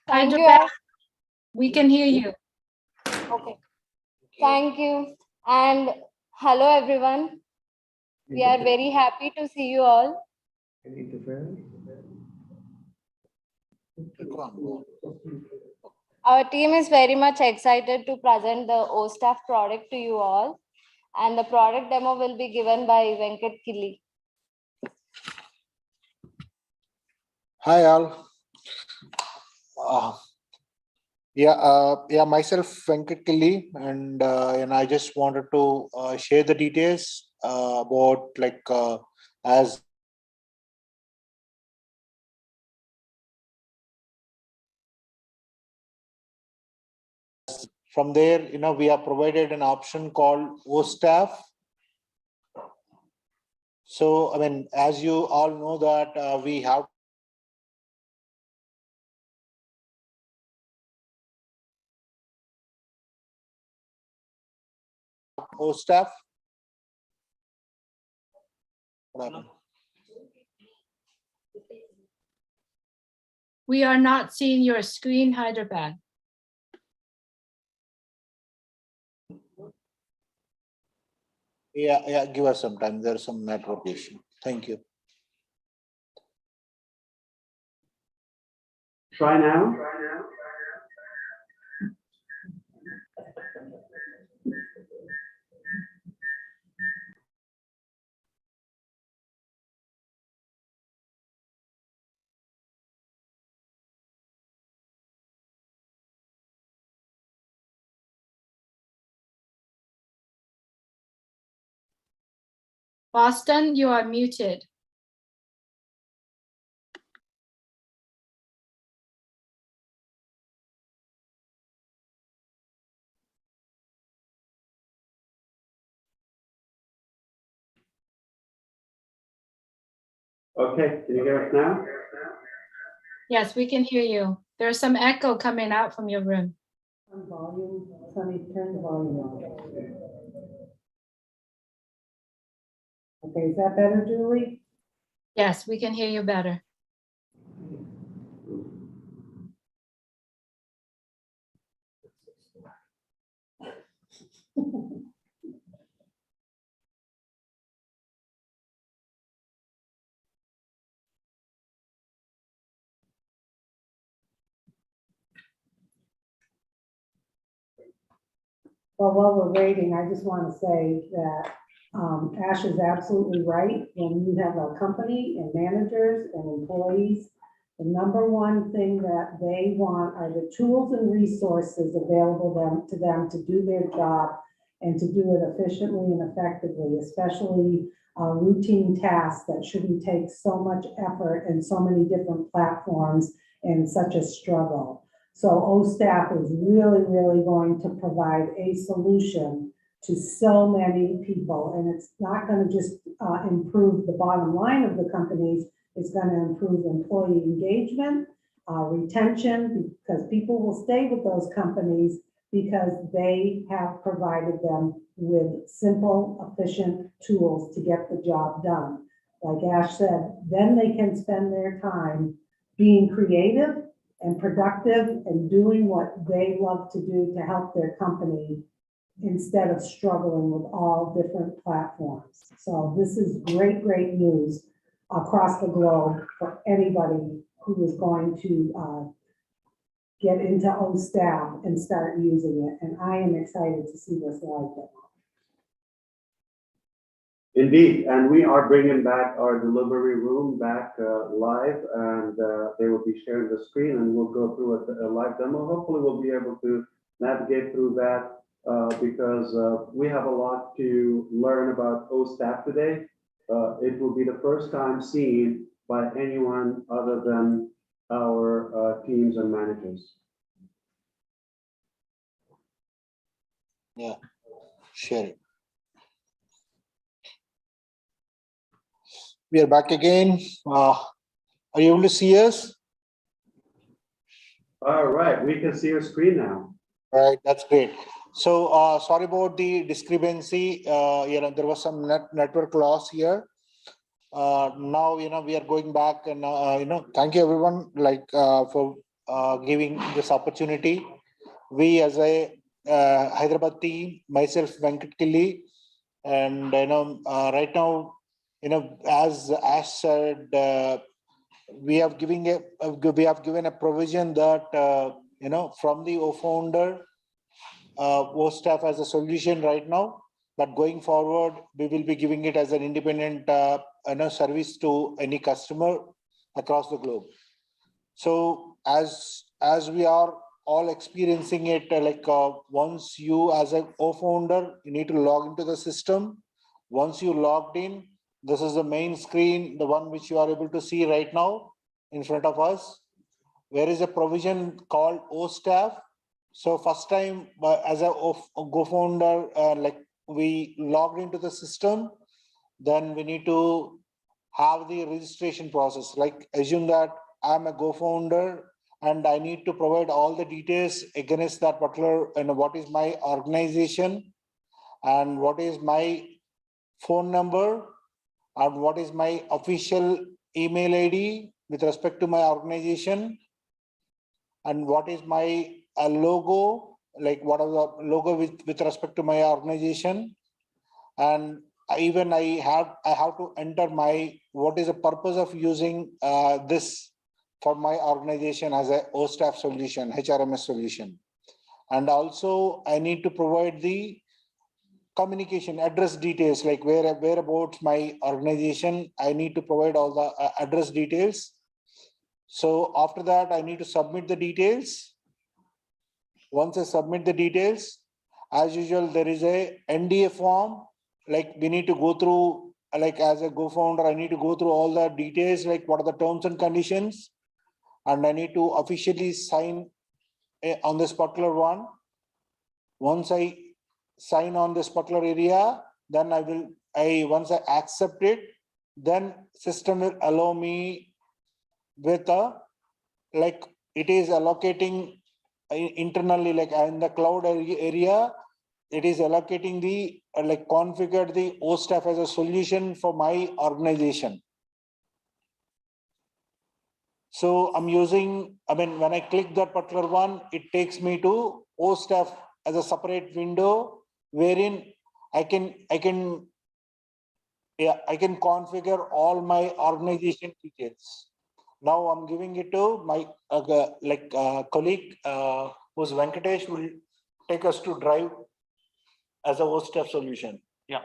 Thank you, Ash. We can hear you. Okay. Thank you. And hello, everyone. We are very happy to see you all. Our team is very much excited to present the OStaff product to you all. And the product demo will be given by Venkat Killi. Hi all. Myself Venkat Killi, and I just wanted to share the details about as from there, we are provided an option called OStaff. So, as you all know that we have OStaff. We are not seeing your screen, Hyderabad. Yeah, give us some time. There's some network issue. Thank you. Try now. Boston, you are muted. Okay, can you hear us now? Yes, we can hear you. There's some echo coming out from your room. Volume, Sunny, turn the volume on. Okay, is that better, Julie? Yes, we can hear you better. Well, while we're waiting, I just want to say that Ash is absolutely right. When you have a company and managers and employees, the number one thing that they want are the tools and resources available to them to do their job and to do it efficiently and effectively, especially routine tasks that shouldn't take so much effort and so many different platforms and such a struggle. So OStaff is really, really going to provide a solution to so many people. And it's not going to just improve the bottom line of the companies. It's going to improve employee engagement, retention, because people will stay with those companies because they have provided them with simple, efficient tools to get the job done. Like Ash said, then they can spend their time being creative and productive and doing what they love to do to help their company instead of struggling with all different platforms. So this is great, great news across the globe for anybody who is going to get into OStaff and start using it. And I am excited to see this live demo. Indeed, and we are bringing back our delivery room back live, and they will be sharing the screen, and we'll go through a live demo. Hopefully we'll be able to navigate through that because we have a lot to learn about OStaff today. It will be the first time seen by anyone other than our teams and managers. Yeah, share it. We are back again. Are you able to see us? All right, we can see your screen now. All right, that's great. So sorry about the discrepancy. There was some network loss here. Now, we are going back and, thank you everyone for giving this opportunity. We as a Hyderabad team, myself, Venkat Killi, and, right now, as Ash said, we have given a provision that, from the founder, OStaff as a solution right now, but going forward, we will be giving it as an independent service to any customer across the globe. So as we are all experiencing it, once you as a founder, you need to log into the system. Once you logged in, this is the main screen, the one which you are able to see right now in front of us. There is a provision called OStaff. So first time as a co-founder, we logged into the system, then we need to have the registration process. Like assume that I'm a co-founder and I need to provide all the details against that particular, what is my organization and what is my phone number and what is my official email ID with respect to my organization and what is my logo, like what are the logo with respect to my organization. And even I have to enter what is the purpose of using this for my organization as a OStaff solution, HRMS solution. And also I need to provide the communication address details, like whereabouts my organization, I need to provide all the address details. So after that, I need to submit the details. Once I submit the details, as usual, there is a NDA form, like we need to go through, like as a co-founder, I need to go through all the details, like what are the terms and conditions, and I need to officially sign on this particular one. Once I sign on this particular area, then once I accept it, then system will allow me with a, like it is allocating internally, like in the cloud area, it is allocating the, like configure the OSTAF as a solution for my organization. So I'm using, I mean, when I click that particular one, it takes me to OSTAF as a separate window wherein I can configure all my organization details. Now I'm giving it to my colleague, who's Venkatesh, will take us to drive as a OSTAF solution. Yeah.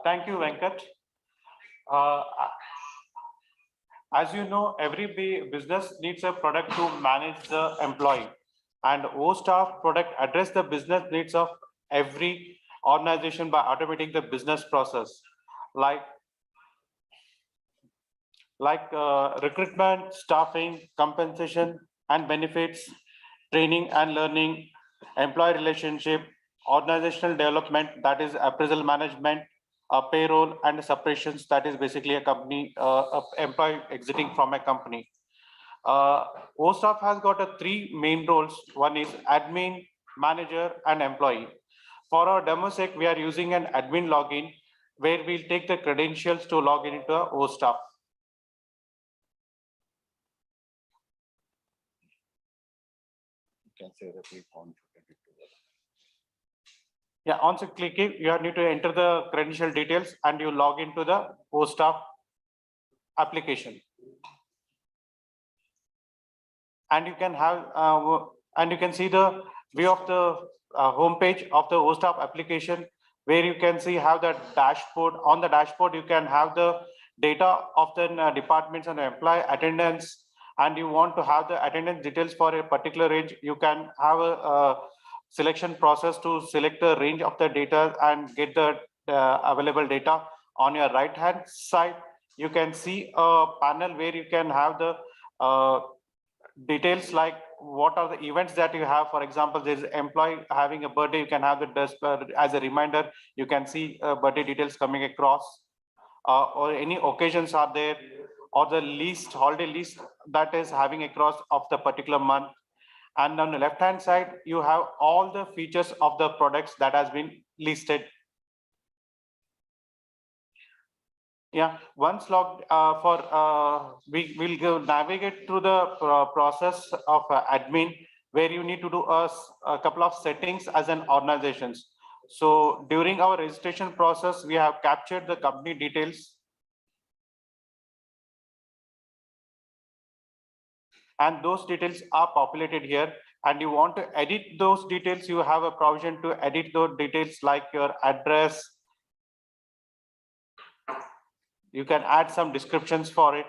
Thank you, Venkat. As you know, every business needs a product to manage the employee, and OSTAF product address the business needs of every organization by automating the business process, like recruitment, staffing, compensation and benefits, training and learning, employee relationship, organizational development, that is appraisal management, payroll and separations, that is basically a company, employee exiting from a company. OSTAF has got three main roles. One is admin, manager and employee. For our demo sake, we are using an admin login where we'll take the credentials to log in into OSTAF. Can say that we found it. Yeah, once you click it, you need to enter the credential details and you log into the OSTAF application. And you can have and you can see the view of the homepage of the OSTAF application, where you can see how the dashboard. On the dashboard, you can have the data of the departments and employee attendance, and you want to have the attendance details for a particular range. You can have a selection process to select the range of the data and get the available data. On your right hand side, you can see a panel where you can have the details like what are the events that you have. For example, there's an employee having a birthday, you can have the as a reminder, you can see birthday details coming across, or any occasions are there, or the list, holiday list that is having across of the particular month. And on the left hand side, you have all the features of the products that has been listed. Yeah, once logged we will go navigate through the process of admin, where you need to do a couple of settings as an organizations. So during our registration process, we have captured the company details, and those details are populated here. And you want to edit those details, you have a provision to edit those details like your address. You can add some descriptions for it.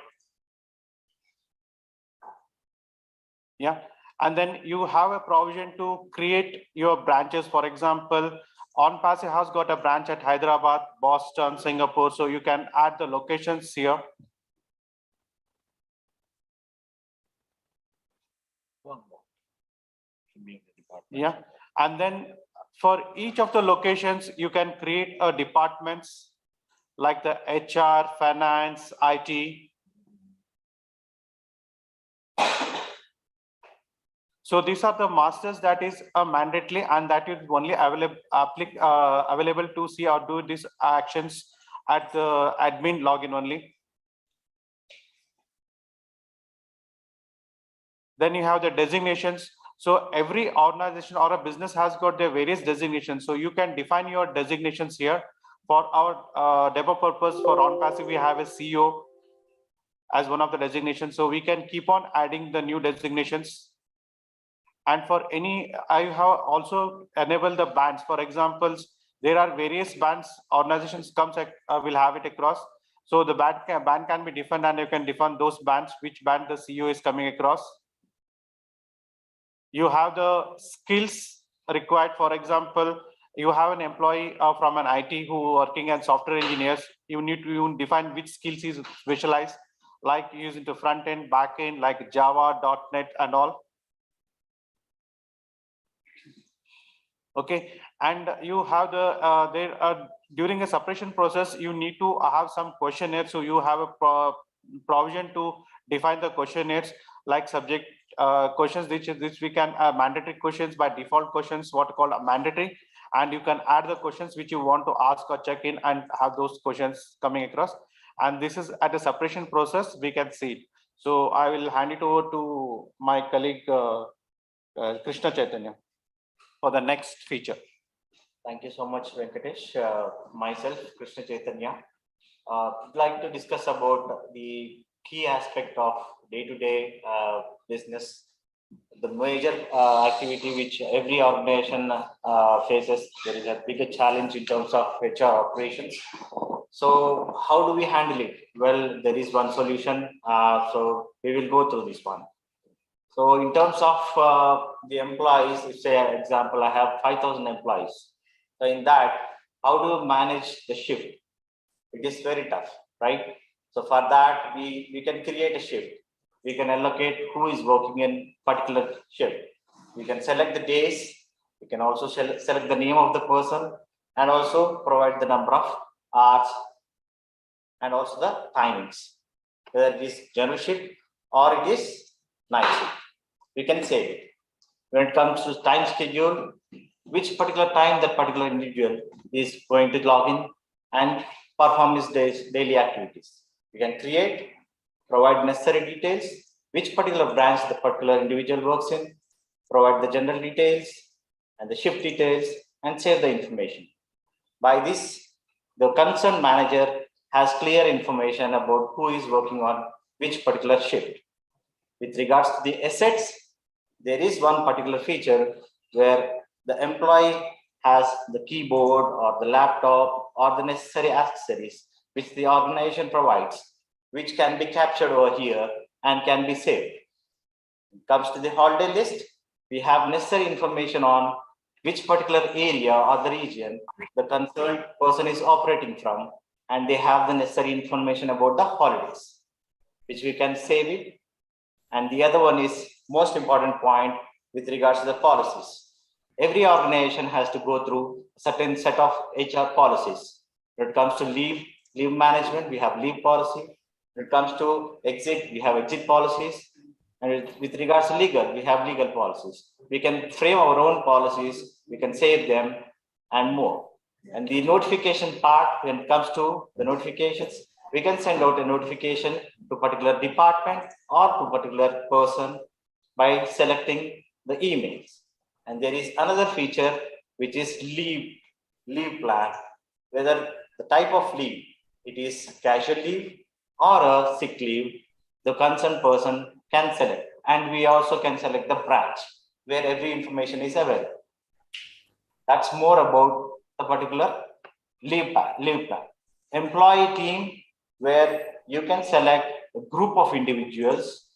Yeah, and then you have a provision to create your branches. For example, OnPassive has got a branch at Hyderabad, Boston, Singapore. So you can add the locations here. Yeah, and then for each of the locations, you can create a departments like the HR, finance, IT. So these are the masters that is mandatory, and that is only available to see or do these actions at the admin login only. Then you have the designations. So every organization or a business has got their various designations. So you can define your designations here. For our demo purpose for OnPassive, we have a CEO as one of the designations. So we can keep on adding the new designations. And for any, I have also enabled the bands. For example, there are various bands organizations will have it across. So the band can be defined, and you can define those bands, which band the CEO is coming across. You have the skills required. For example, you have an employee from an IT who working as software engineers. You need to define which skills is specialized, like using the front end, back end, like Java, .NET and all. Okay, and you have the during a separation process, you need to have some questionnaires. So you have a provision to define the questionnaires like subject questions, which we can mandatory questions by default questions, what called mandatory, and you can add the questions which you want to ask or check in and have those questions coming across. And this is at the separation process, we can see it. So I will hand it over to my colleague Krishna Chaitanya for the next feature. Thank you so much, Venkatesh. Myself, Krishna Chaitanya, I'd like to discuss about the key aspect of day-to-day business, the major activity which every organization faces. There is a bigger challenge in terms of HR operations. So how do we handle it? Well, there is one solution. So we will go through this one. So in terms of the employees, if say, for example, I have 5,000 employees. So in that, how do you manage the shift? It is very tough, right? So for that, we can create a shift. We can allocate who is working in particular shift. We can select the days. We can also select the name of the person and also provide the number of hours and also the timings, whether it is general shift or it is night shift. We can save it. When it comes to time schedule, which particular time that particular individual is going to log in and perform his daily activities. We can create, provide necessary details, which particular branch the particular individual works in, provide the general details and the shift details, and save the information. By this, the concerned manager has clear information about who is working on which particular shift. With regards to the assets, there is one particular feature where the employee has the keyboard or the laptop or the necessary accessories which the organization provides, which can be captured over here and can be saved. When it comes to the holiday list, we have necessary information on which particular area or the region the concerned person is operating from, and they have the necessary information about the holidays, which we can save it. And the other one is most important point with regards to the policies. Every organization has to go through a certain set of HR policies. When it comes to leave management, we have leave policy. When it comes to exit, we have exit policies. And with regards to legal, we have legal policies. We can frame our own policies, we can save them and more. And the notification part, when it comes to the notifications, we can send out a notification to a particular department or to a particular person by selecting the emails. And there is another feature which is leave plan, whether the type of leave, it is casual leave or a sick leave, the concerned person can select. And we also can select the branch where every information is available. That's more about the particular leave plan. Employee team, where you can select a group of individuals.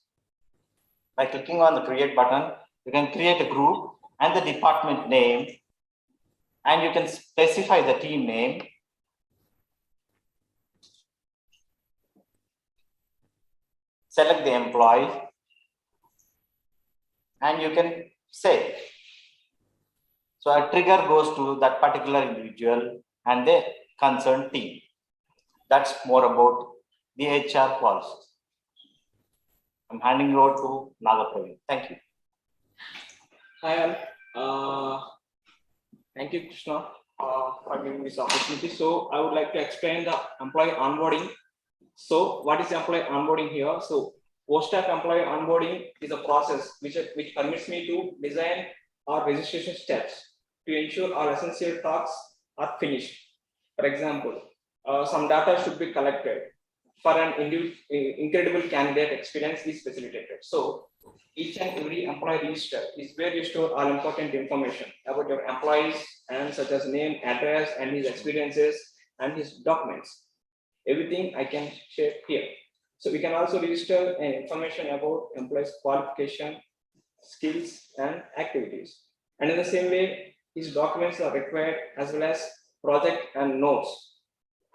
By clicking on the create button, you can create a group and the department name, and you can specify the team name. Select the employee, and you can save. So a trigger goes to that particular individual and the concerned team. That's more about the HR policies. I'm handing over to Nagapravi. Thank you. Hi all. Thank you, Krishna, for giving this opportunity. So I would like to explain the employee onboarding. So what is employee onboarding here? So post-staff employee onboarding is a process which permits me to design our registration steps to ensure all essential tasks are finished. For example, some data should be collected for an incredible candidate experience is facilitated. So each and every employee register is where you store all important information about your employees, and such as name, address, and his experiences and his documents. Everything I can share here. So we can also register information about employees' qualification, skills, and activities. And in the same way, his documents are required as well as project and notes.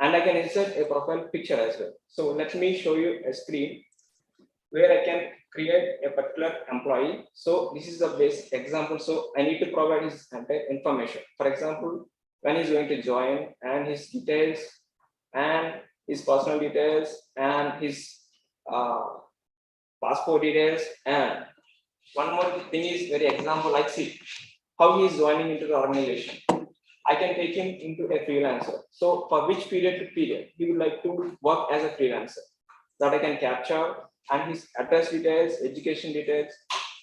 And I can insert a profile picture as well. So let me show you a screen where I can create a particular employee. So this is the basic example. So I need to provide his entire information. For example, when he's going to join and his details and his personal details and his passport details. And one more thing is very example, like see how he is joining into the organization. I can take him into a freelancer. So for which period to period he would like to work as a freelancer, that I can capture, and his address details, education details,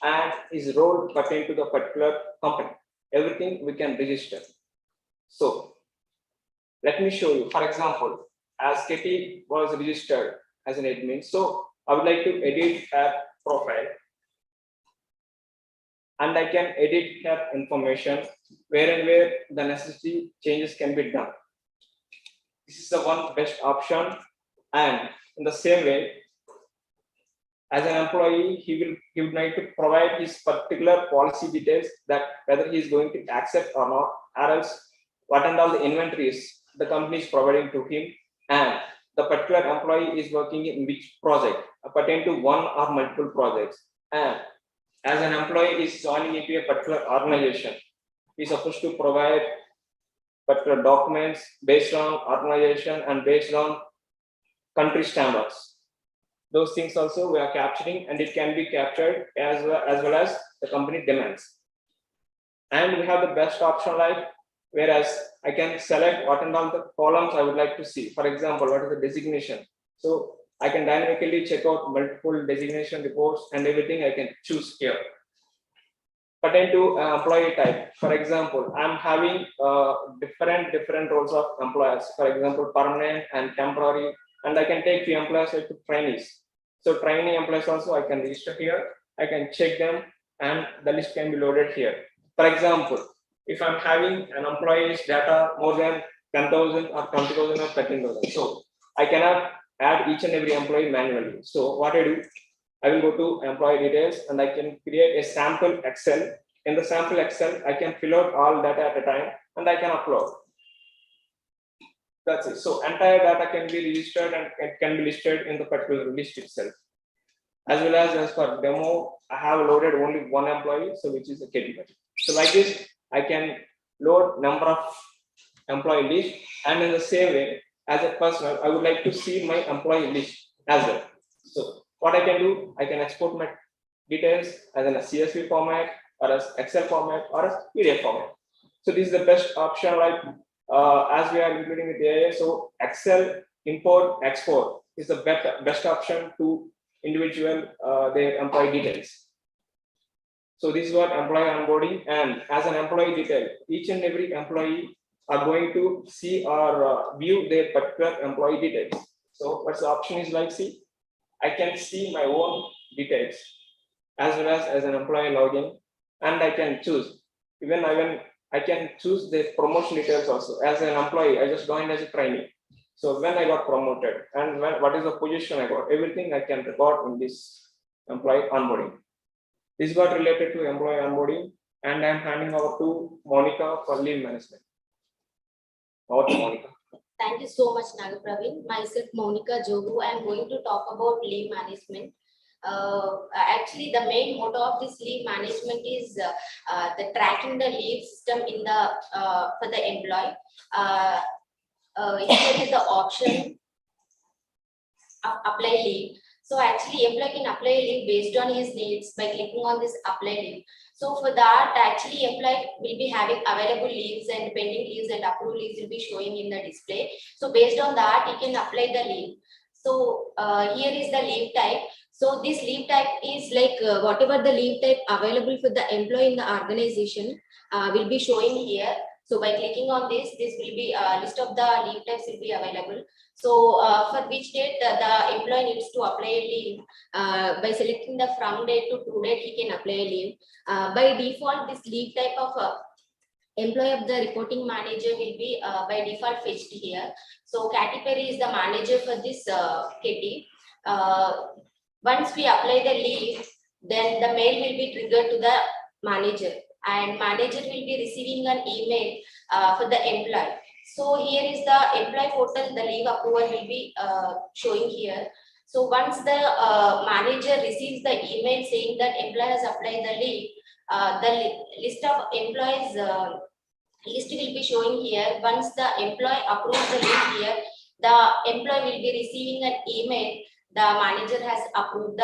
and his role pertain to the particular company. Everything we can register. So let me show you. For example, as Katie was registered as an admin, so I would like to edit her profile, and I can edit her information where and where the necessary changes can be done. This is the one best option. And in the same way, as an employee, he would need to provide his particular policy details, that whether he is going to accept or not, or else what and all the inventories the company is providing to him, and the particular employee is working in which project, pertain to one or multiple projects. And as an employee is joining into a particular organization, he is supposed to provide particular documents based on organization and based on country standards. Those things also we are capturing, and it can be captured as well as the company demands. And we have the best option, like whereas I can select what and all the columns I would like to see. For example, what is the designation? So I can dynamically check out multiple designation reports and everything I can choose here. Pertain to employee type. For example, I'm having different roles of employers. For example, permanent and temporary, and I can take few employers like trainees. So trainee employees also I can register here. I can check them, and the list can be loaded here. For example, if I'm having an employee's data more than 10,000 or 20,000 or 13,000, so I cannot add each and every employee manually. So what I do, I will go to employee details, and I can create a sample Excel. In the sample Excel, I can fill out all data at a time, and I can upload. That's it. So entire data can be registered and it can be listed in the particular list itself. As well as for demo, I have loaded only one employee, so which is a category. So like this, I can load number of employee list, and in the same way, as a personal, I would like to see my employee list as well. So what I can do, I can export my details as in a CSV format, or as Excel format, or as PDF format. So this is the best option, like as we are including with AI. So Excel import export is the best option to individual their employee details. So this is what employee onboarding, and as an employee detail, each and every employee are going to see or view their particular employee details. So what's the option is like, see, I can see my own details as well as an employee login, and I can choose. Even I can choose the promotion details also. As an employee, I just joined as a trainee. So when I got promoted and what is the position I got, everything I can record in this employee onboarding. This got related to employee onboarding, and I'm handing over to Monica for leave management. Over to Monica. Thank you so much, Nagapraveen. Myself, Monica Jogu. I am going to talk about leave management. Actually, the main motto of this leave management is the tracking the leave system in the for the employee. Here is the option of apply leave. So actually, employee can apply leave based on his needs by clicking on this apply leave. So for that, actually, employee will be having available leaves and pending leaves and approved leaves will be showing in the display. So based on that, he can apply the leave. So here is the leave type. So this leave type is like whatever the leave type available for the employee in the organization will be showing here. So by clicking on this will be a list of the leave types will be available. So for which date the employee needs to apply a leave, by selecting the from date to to date, he can apply a leave. By default, this leave type of employee of the reporting manager will be by default fetched here. So Katy Perry is the manager for this Katy. Once we apply the leave, then the mail will be triggered to the manager, and manager will be receiving an email for the employee. So here is the employee portal, the leave approval will be showing here. So once the manager receives the email saying that employee has applied the leave, list of employees list will be showing here. Once the employee approves the leave here, the employee will be receiving an email. The manager has approved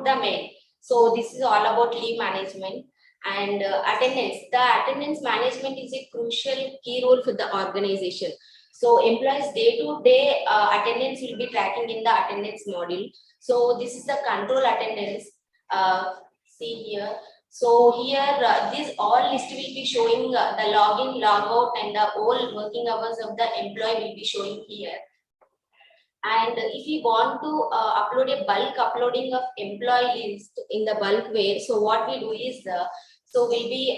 the mail. So this is all about leave management and attendance. The attendance management is a crucial key role for the organization. So employees day-to-day attendance will be tracking in the attendance module. So this is the control attendance. See here. So here, this all list will be showing the login, logout, and the all working hours of the employee will be showing here. And if you want to upload a bulk uploading of employee list in the bulk way, so what we do is, so we'll be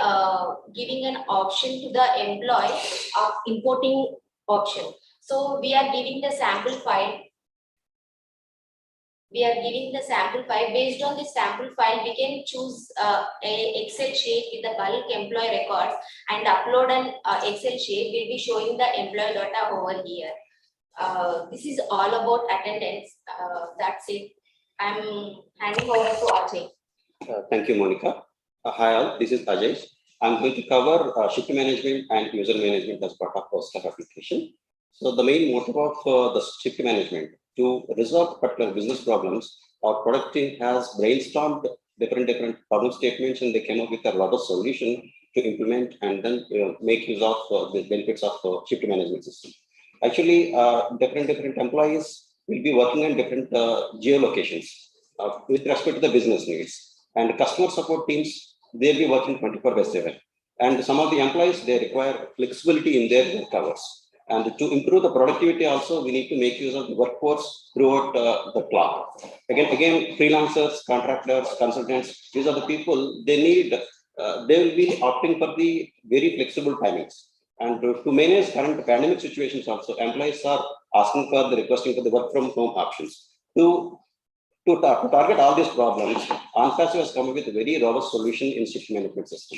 giving an option to the employee of importing option. So we are giving the sample file. Based on this sample file, we can choose a Excel sheet with the bulk employee records and upload an Excel sheet. We'll be showing the employee data over here. This is all about attendance. That's it. I'm handing over to Ajay. Thank you, Monica. Hi all, this is Ajay. I'm going to cover shift management and user management as part of our staff application. So the main motive of the shift management to resolve particular business problems, our product team has brainstormed different problem statements, and they came up with a robust solution to implement and then make use of the benefits of shift management system. Actually, different employees will be working on different geolocations with respect to the business needs, and customer support teams, they'll be working 24/7. And some of the employees, they require flexibility in their work hours. And to improve the productivity also, we need to make use of the workforce throughout the clock. Again, freelancers, contractors, consultants, these are the people, they will be opting for the very flexible timings. And to manage current pandemic situations also, employees are requesting for the work from home options. To target all these problems, OnPassive has come up with a very robust solution in shift management system.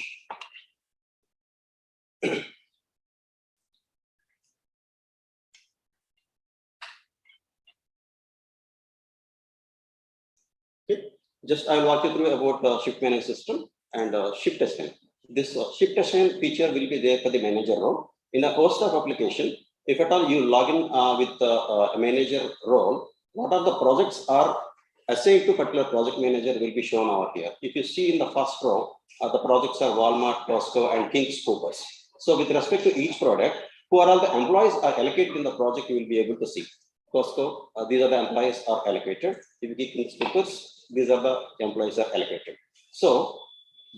Just I'll walk you through about the shift management system and shift assign. This shift assign feature will be there for the manager role. In a host of application, if at all you log in with a manager role, what are the projects are assigned to particular project manager will be shown over here. If you see in the first row, the projects are Walmart, Costco, and King's Coopers. So with respect to each product, who are all the employees are allocated in the project, you will be able to see. Costco, these are the employees are allocated. If you get King's Coopers, these are the employees are allocated. So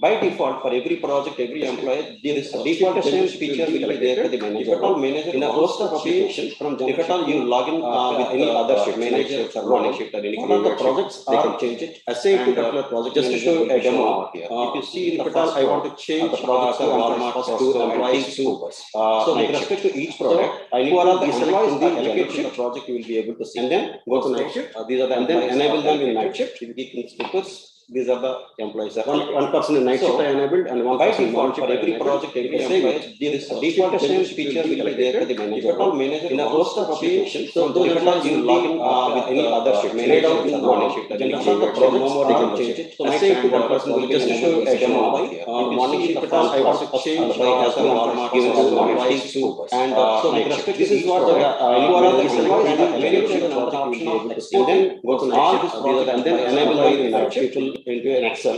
by default, for every project, every employee, this default assign feature will be there for the manager. If at all manager in a host of applications, if at all you log in with any other shift, manager or morning shift or any other projects, they can change it. Assign to particular project. Just to show a demo over here. If you see in the first, I want to change the projects to Walmart to employees to. So with respect to each product, I need to these employees are allocated in the project. You will be able to see. And then go to night shift. These are the and then enable them in night shift. If you keep King's Coopers, these are the employees. One person in night shift I enabled, and one person in morning shift. For every project, every employee, this default assign feature will be there for the manager. If at all manager in a host of applications, so those employees you log in with any other shift, manager in morning shift. Generally, the projects they can change it. So assign to one person will just to show a demo over here. Morning shift, if I want to change as a Walmart given to employees to, and so with respect to this is what who are the employees allocated another option of exporting. Go to night shift, and then enable them in night shift into an Excel,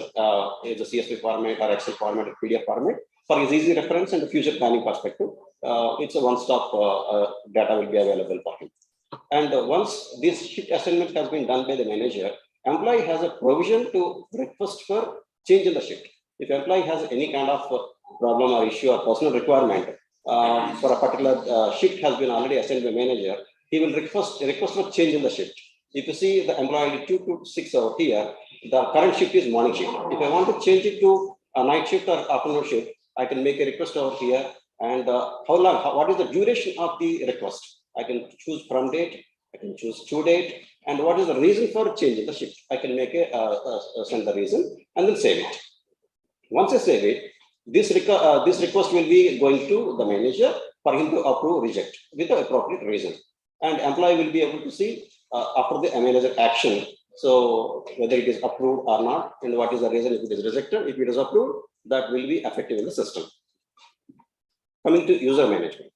is a CSV format or Excel format or PDF format for his easy reference and the future planning perspective. It's a one-stop data will be available for him. And once this shift assignment has been done by the manager, employee has a provision to request for change in the shift. If employee has any kind of problem or issue or personal requirement for a particular shift has been already assigned by manager, he will request for change in the shift. If you see the employee 2 to 6 over here, the current shift is morning shift. If I want to change it to a night shift or afternoon shift, I can make a request over here. And how long, what is the duration of the request? I can choose from date, I can choose to date, and what is the reason for changing the shift? I can make send the reason and then save it. Once I save it, this request will be going to the manager for him to approve, reject with the appropriate reason. and employee will be able to see after the manager action. So whether it is approved or not, and what is the reason if it is rejected. If it is approved, that will be effective in the system. Coming to user management.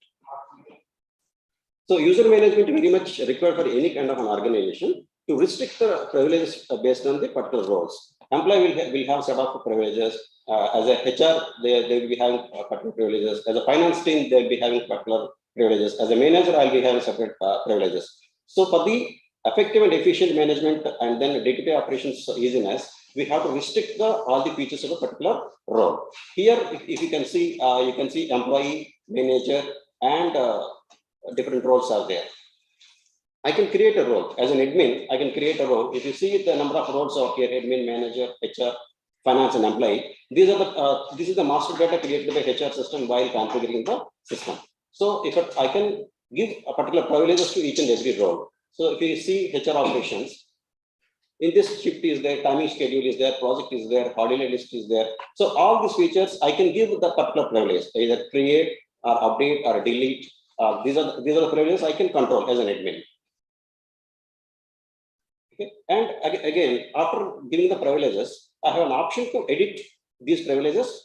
So user management very much required for any kind of an organization to restrict the privileges based on the particular roles. Employee will have set of privileges. As a HR, they will be having particular privileges. As a finance team, they will be having particular privileges. As a manager, I will be having separate privileges. So for the effective and efficient management and then day-to-day operations easiness, we have to restrict all the features of a particular role. Here, if you can see employee, manager, and different roles are there. I can create a role as an admin. I can create a role. If you see the number of roles out here: admin, manager, HR, finance, and employee. These are the this is the master data created by HR system while configuring the system. So if I can give a particular privileges to each and every role. So if you see HR operations, in this shift is there, timing schedule is there, project is there, holiday list is there. So all these features I can give the particular privilege, either create or update or delete. These are the privileges I can control as an admin. Okay. And again, after giving the privileges, I have an option to edit these privileges.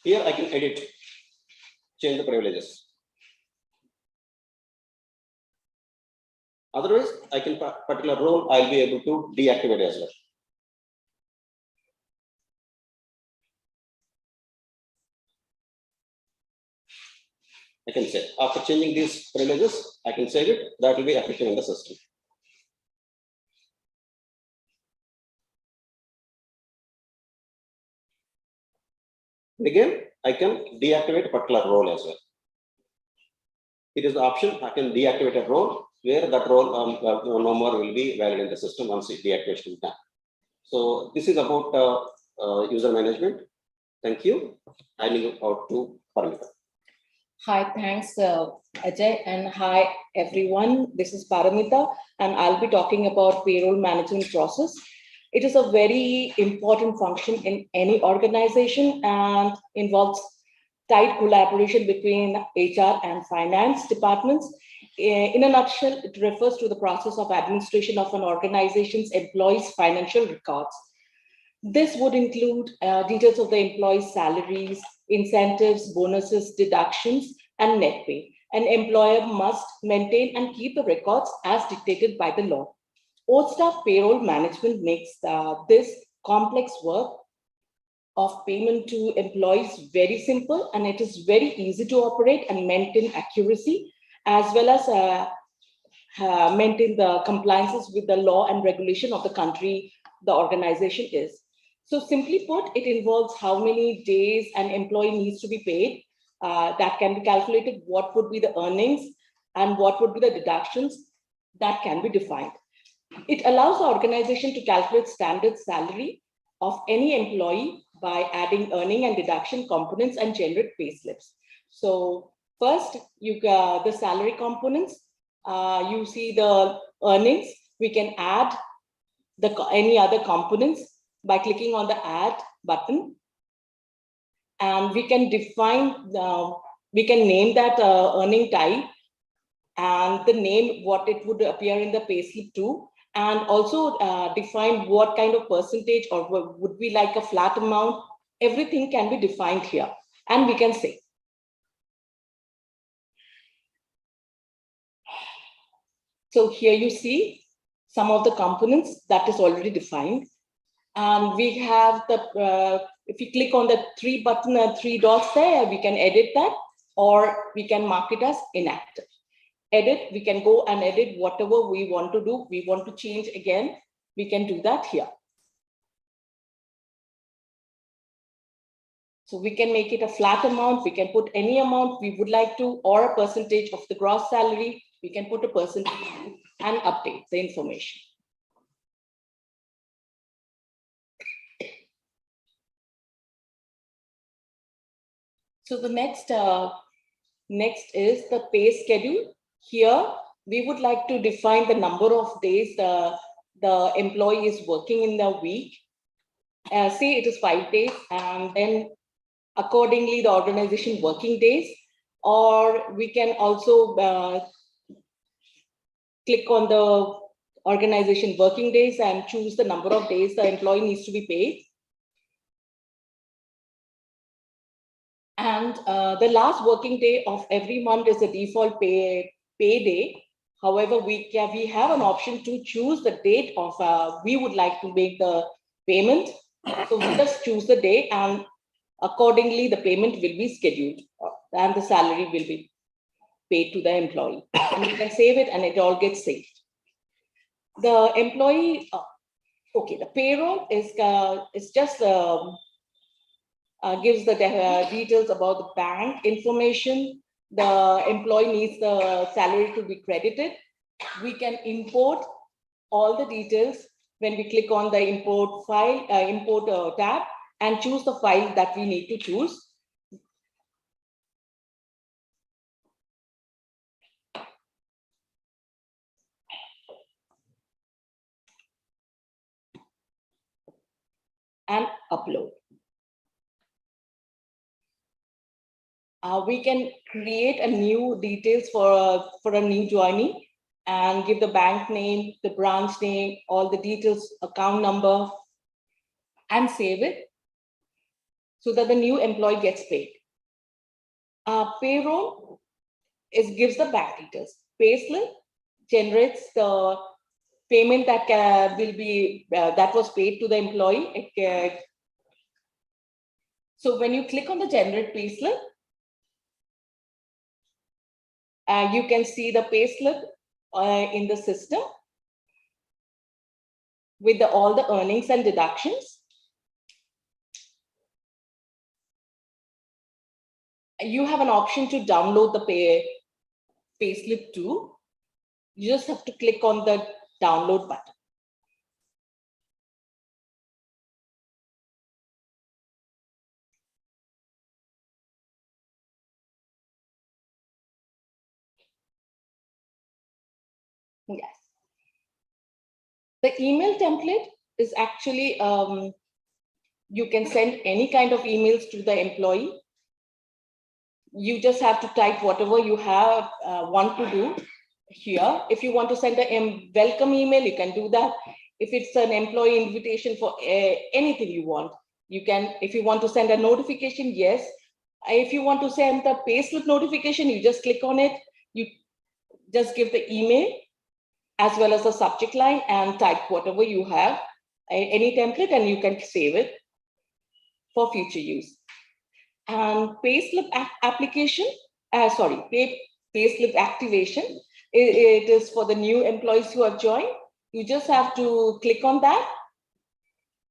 Here I can edit, change the privileges. Otherwise, I can particular role I'll be able to deactivate as well. I can say after changing these privileges, I can save it. That will be effective in the system. And again, I can deactivate a particular role as well. It is the option I can deactivate a role where that role no more will be valid in the system once the deactivation is done. So this is about user management. Thank you. I leave out to Paramita. Hi, thanks Ajay, and hi everyone. This is Paramita, and I'll be talking about payroll management process. It is a very important function in any organization and involves tight collaboration between HR and finance departments. In a nutshell, it refers to the process of administration of an organization's employees' financial records. This would include details of the employees' salaries, incentives, bonuses, deductions, and net pay. An employer must maintain and keep the records as dictated by the law. O-Staff payroll management makes this complex work of payment to employees very simple, and it is very easy to operate and maintain accuracy, as well as maintain the compliances with the law and regulation of the country the organization is. So simply put, it involves how many days an employee needs to be paid. That can be calculated, what would be the earnings and what would be the deductions that can be defined. It allows the organization to calculate standard salary of any employee by adding earning and deduction components and generate pay slips. So first, you got the salary components. You see the earnings. We can add any other components by clicking on the add button. And we can define, we can name that earning type and the name, what it would appear in the payslip too. And also define what kind of percentage or would be like a flat amount. Everything can be defined here, and we can say. So here you see some of the components that is already defined. And we have the, if you click on the three dots there, we can edit that, or we can mark it as inactive. Edit, we can go and edit whatever we want to do. We want to change again, we can do that here. So we can make it a flat amount, we can put any amount we would like to, or a percentage of the gross salary, we can put a percentage and update the information. So the next is the pay schedule. Here, we would like to define the number of days the employee is working in the week. Say it is 5 days, and then accordingly the organization working days, or we can also click on the organization working days and choose the number of days the employee needs to be paid. And the last working day of every month is the default pay day. However, we have an option to choose the date of we would like to make the payment. So we just choose the day, and accordingly the payment will be scheduled and the salary will be paid to the employee. And you can save it and it all gets saved. The employee, okay, the payroll is just gives the details about the bank information. The employee needs the salary to be credited. We can import all the details when we click on the import file, import tab, and choose the file that we need to choose. And upload. We can create a new details for a new joinee and give the bank name, the branch name, all the details, account number, and save it so that the new employee gets paid. Payroll gives the bank details. Payslip generates the payment that will be that was paid to the employee. So when you click on the generate payslip, you can see the payslip in the system with all the earnings and deductions. You have an option to download the payslip too. You just have to click on the download button. Yes. The email template is actually, you can send any kind of emails to the employee. You just have to type whatever you have want to do here. If you want to send a welcome email, you can do that. If it's an employee invitation for anything you want, you can. If you want to send a notification, yes. If you want to send the payslip notification, you just click on it. You just give the email as well as the subject line and type whatever you have, any template, and you can save it for future use. And payslip application, payslip activation, it is for the new employees who have joined. You just have to click on that,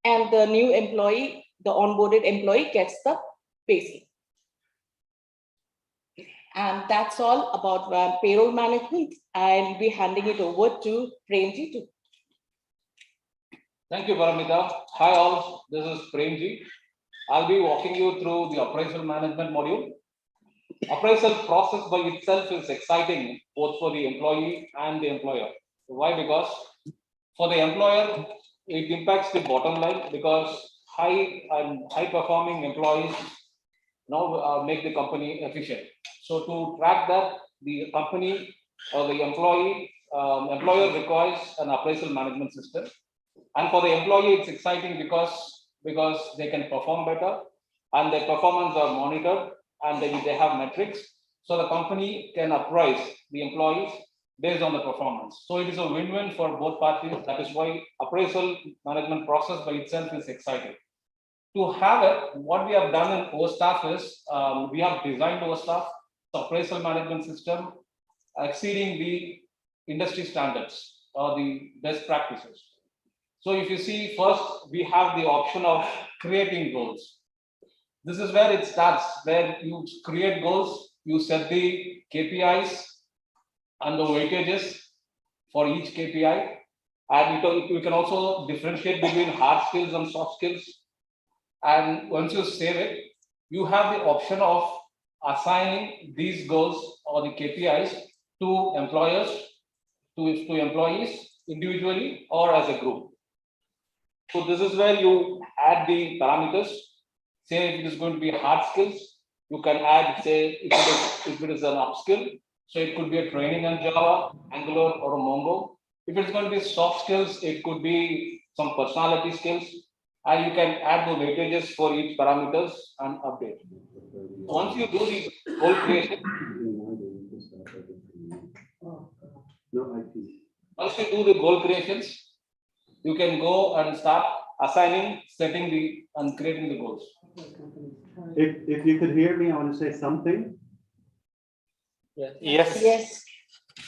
and the new employee, the onboarded employee, gets the payslip. And that's all about payroll management. I'll be handing it over to Premji too. Thank you, Paramita. Hi all, this is Premji. I'll be walking you through the appraisal management module. Appraisal process by itself is exciting both for the employee and the employer. Why? Because for the employer, it impacts the bottom line because high performing employees now make the company efficient. So to track that, the company or the employer requires an appraisal management system. And for the employee, it's exciting because they can perform better and their performance are monitored and they have metrics. So the company can appraise the employees based on the performance. So it is a win-win for both parties. That is why appraisal management process by itself is exciting. To have it, what we have done in OSTAF is we have designed OSTAF, the appraisal management system, exceeding the industry standards or the best practices. So if you see, first, we have the option of creating goals. This is where it starts, where you create goals, you set the KPIs and the weightages for each KPI. And you can also differentiate between hard skills and soft skills. And once you save it, you have the option of assigning these goals or the KPIs to employers, to employees individually or as a group. So this is where you add the parameters. say if it is going to be hard skills, you can add, say, if it is an upskill, so it could be a training on Java, Angular, or a Mongo. If it's going to be soft skills, it could be some personality skills, and you can add the weightages for each parameters and update. Once you do the goal creation, once you do the goal creations, you can go and start assigning, setting and creating the goals. If you could hear me, I want to say something. Yes. Yes.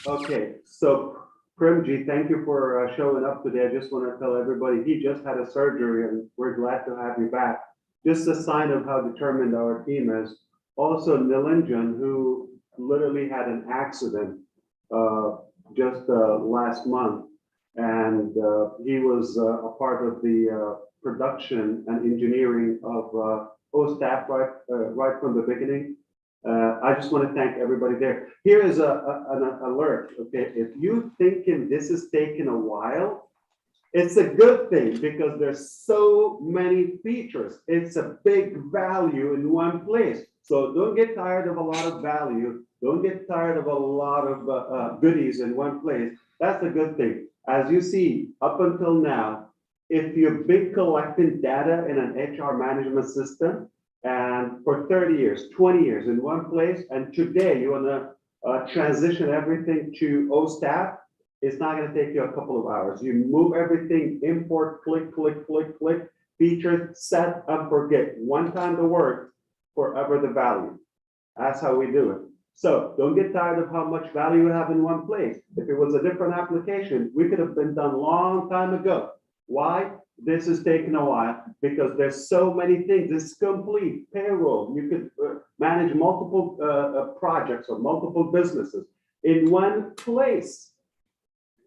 Okay, so Premji, thank you for showing up today. I just want to tell everybody he just had a surgery and we're glad to have you back. Just a sign of how determined our team is. Also, Nilanjan, who literally had an accident just last month, and he was a part of the production and engineering of OSTAP right from the beginning. I just want to thank everybody there. Here is an alert, okay? If you're thinking this is taking a while, it's a good thing because there's so many features. It's a big value in one place. So don't get tired of a lot of value. Don't get tired of a lot of goodies in one place. That's a good thing. As you see, up until now, if you've been collecting data in an HR management system, and for 30 years, 20 years in one place, and today you want to transition everything to OSTAP, it's not going to take you a couple of hours. You move everything, import, click, click, click, click, features, set, and forget. One time the work, forever the value. That's how we do it. So don't get tired of how much value you have in one place. If it was a different application, we could have been done a long time ago. Why? This is taking a while because there's so many things. It's complete payroll. You could manage multiple projects or multiple businesses in one place,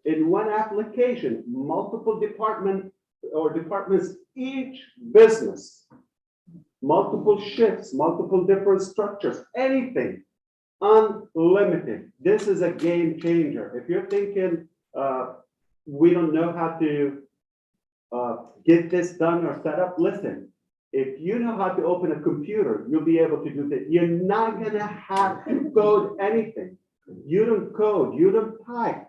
in one application, multiple departments, each business, multiple shifts, multiple different structures, anything, unlimited. This is a game changer. If you're thinking we don't know how to get this done or set up, listen, if you know how to open a computer, you'll be able to do that. You're not going to have to code anything. You don't code, you don't type.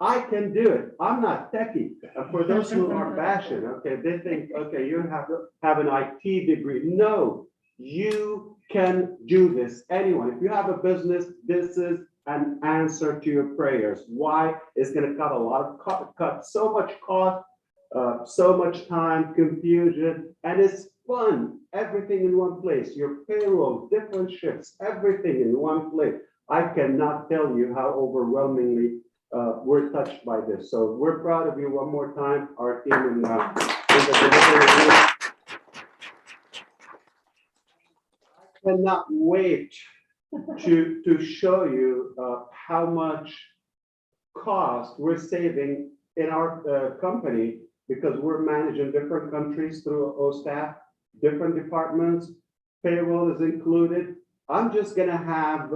I can do it. I'm not techie. For those who are bashing, okay, they think, okay, you have to have an IT degree. No, you can do this. Anyone, if you have a business, this is an answer to your prayers. Why? It's going to cut a lot of cut so much cost, so much time, confusion, and it's fun. Everything in one place. Your payroll, different shifts, everything in one place. I cannot tell you how overwhelmingly we're touched by this. So we're proud of you one more time, our team in the delivery room. I cannot wait to show you how much cost we're saving in our company because we're managing different countries through OSTAP, different departments, payroll is included. I'm just gonna have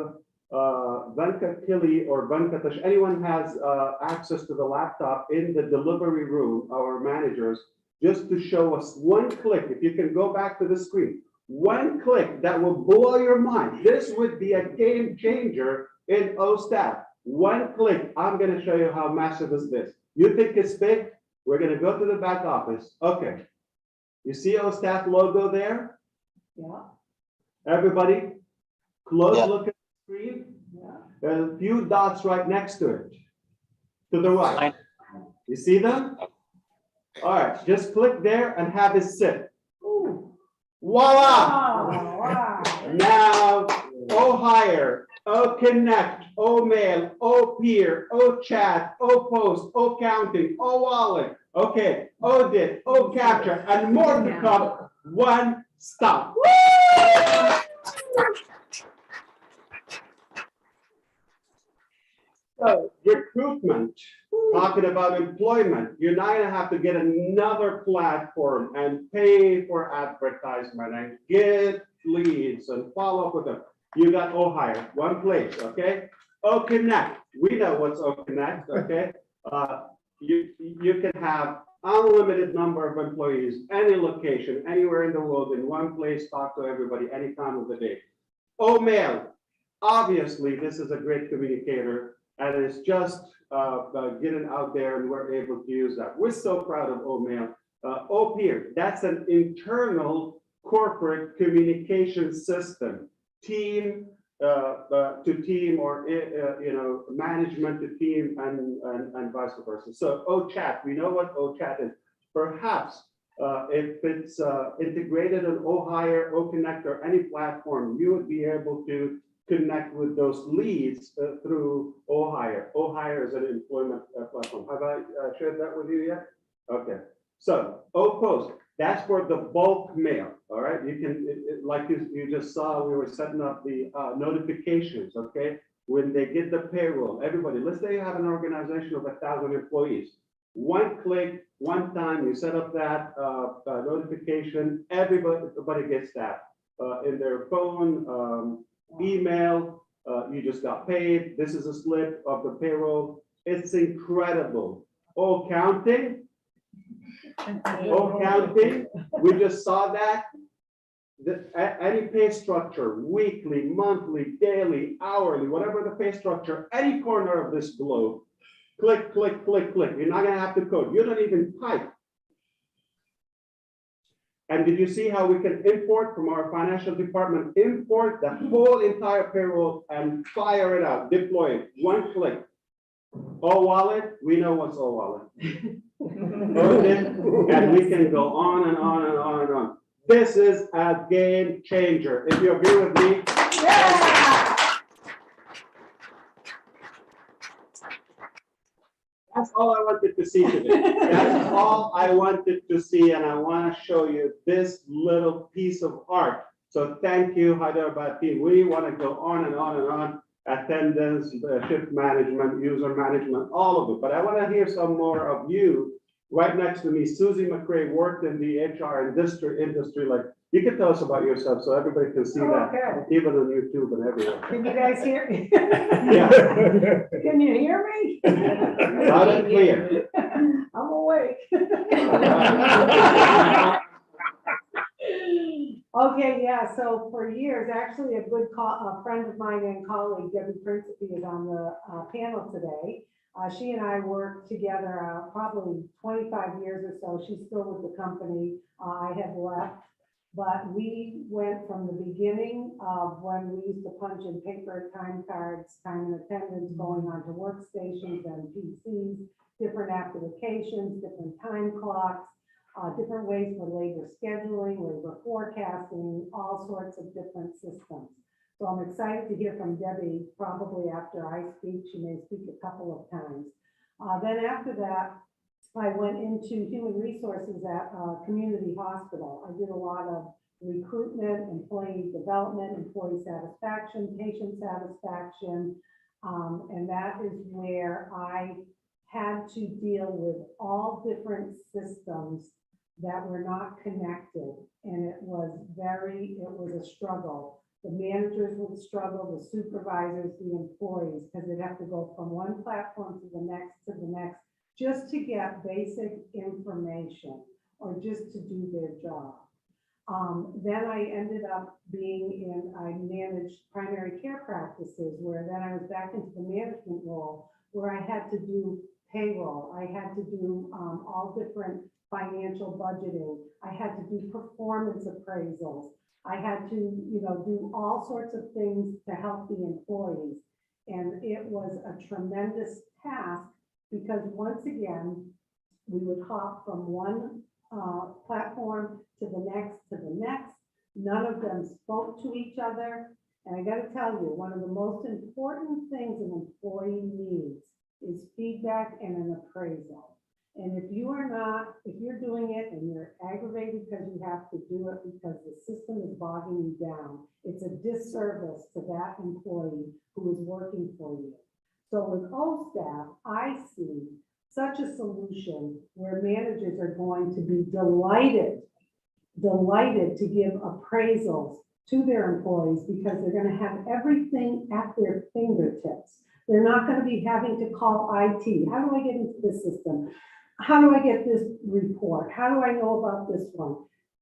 Venkatili or Venkatash, anyone has access to the laptop in the delivery room, our managers, just to show us one click. If you can go back to the screen, one click that will blow your mind. This would be a game changer in OSTAP. One click, I'm gonna show you how massive is this. You think it's big? We're gonna go to the back office. Okay. You see OSTAP logo there? Yeah. Everybody, close Yeah. look at the screen. Yeah. There's a few dots right next to it. To the right. You see them? All right, just click there and have it sit. Ooh. Voila! Oh, wow. Now, O hire, O connect, O mail, O peer, O chat, O post, O counting, O wallet. Okay, O dit, O capture, and more to come. One stop. So recruitment, talking about employment, you're not gonna have to get another platform and pay for advertisement and get leads and follow up with them. You got OHire, one place, okay? OConnect, we know what's OConnect, okay? You can have unlimited number of employees, any location, anywhere in the world, in one place, talk to everybody, any time of the day. Mail, obviously, this is a great communicator, and it's just getting out there, and we're able to use that. We're so proud of mail. Peer, that's an internal corporate communication system, team to team, or management to team, and vice versa. So chat, we know what chat is. Perhaps if it's integrated on Ohire, Connect, or any platform, you would be able to connect with those leads through Ohire. Ohire is an employment platform. Have I shared that with you yet? Okay. So Post, that's for the bulk mail. All right. You can, like you just saw, we were setting up the notifications. Okay. When they get the payroll, everybody, let's say you have an organization of 1,000 employees. One click, one time, you set up that notification. Everybody gets that in their phone, email. You just got paid. This is a slip of the payroll. It's incredible. Counting. Counting. We just saw that. Any pay structure, weekly, monthly, daily, hourly, whatever the pay structure, any corner of this globe. Click, click, click, click. You're not going to have to code. You don't even type. And did you see how we can import from our financial department, import the whole entire payroll and fire it out, deploy it, one click. Wallet, we know what's wallet. And we can go on and on and on and on. This is a game changer. If you agree with me, yeah. That's all I wanted to see today. That's all I wanted to see, and I want to show you this little piece of art. So thank you, Hyderabad team. We want to go on and on and on. Attendance, shift management, user management, all of it. But I want to hear some more of you. Right next to me, Susie McRae worked in the HR industry. Like, you can tell us about yourself so everybody can see that, even on YouTube and everywhere. Can you guys hear me? Yeah. Can you hear me? Loud and clear. I'm awake. Okay, yeah, so for years, actually a friend of mine and colleague, Debbie Principe, is on the panel today. She and I worked together probably 25 years or so. She's still with the company. I have left, but we went from the beginning of when we used to punch in paper time cards, time and attendance, going on to workstations and PCs, different applications, different time clocks, different ways for labor scheduling, labor forecasting, all sorts of different systems. So I'm excited to hear from Debbie. Probably after I speak, she may speak a couple of times. Then after that, I went into human resources at a community hospital. I did a lot of recruitment, employee development, employee satisfaction, patient satisfaction, and that is where I had to deal with all different systems that were not connected, and it was a struggle. The managers would struggle, the supervisors, the employees, because they'd have to go from one platform to the next, just to get basic information or just to do their job. Then I ended up I managed primary care practices, where then I was back into the management role, where I had to do payroll. I had to do all different financial budgeting. I had to do performance appraisals. I had to, do all sorts of things to help the employees. And it was a tremendous task because once again, we would hop from one platform to the next. None of them spoke to each other. And I got to tell you, one of the most important things an employee needs is feedback and an appraisal. And if you're doing it and you're aggravated because you have to do it because the system is bogging you down, it's a disservice to that employee who is working for you. So with O-Staff, I see such a solution where managers are going to be delighted to give appraisals to their employees because they're going to have everything at their fingertips. They're not going to be having to call IT. How do I get into the system? how do I get this report? How do I know about this one?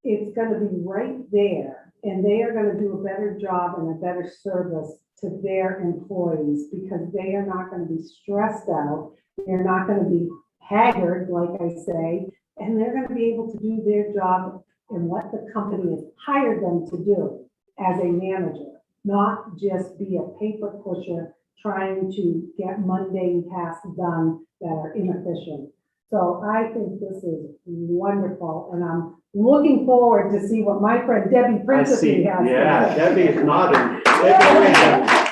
It's gonna be right there, and they are gonna do a better job and a better service to their employees because they are not gonna be stressed out. They're not gonna be haggard, like I say, and they're gonna be able to do their job and what the company has hired them to do as a manager, not just be a paper pusher trying to get mundane tasks done that are inefficient. So I think this is wonderful, and I'm looking forward to see what my friend Debbie Principe has. Yeah, Debbie is nodding. Take it away, Debbie.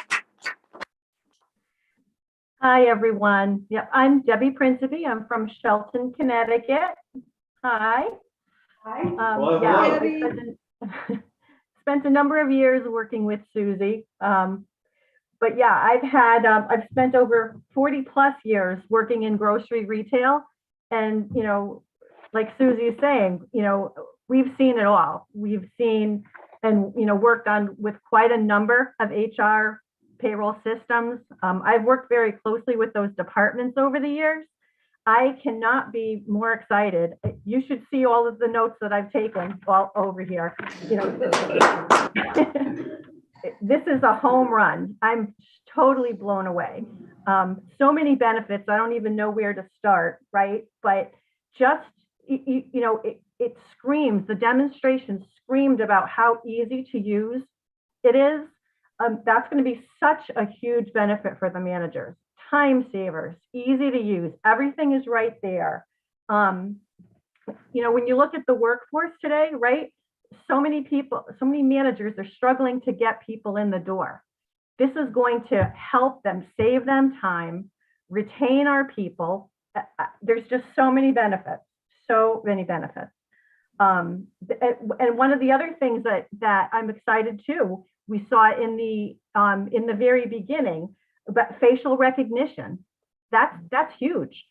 Hi, everyone. Yep, I'm Debbie Principe. I'm from Shelton, Connecticut. Hi. Hi. Hello, Yeah, hello. I spent a number of years working with Susie. But yeah, I've spent over 40 plus years working in grocery retail. And, you know, like Susie is saying, you know, we've seen it all. We've seen and, you know, worked on with quite a number of HR payroll systems. I've worked very closely with those departments over the years. I cannot be more excited. You should see all of the notes that I've taken all over here. You know, this is a home run. I'm totally blown away. So many benefits. I don't even know where to start, right? But just, you know, it screams, the demonstration screamed about how easy to use it is. That's going to be such a huge benefit for the managers. Time savers, easy to use. Everything is right there. You know, when you look at the workforce today, right? So many people, so many managers are struggling to get people in the door. This is going to help them, save them time, retain our people. There's just so many benefits, so many benefits. And one of the other things that I'm excited too, we saw in the very beginning, but facial recognition, that's huge.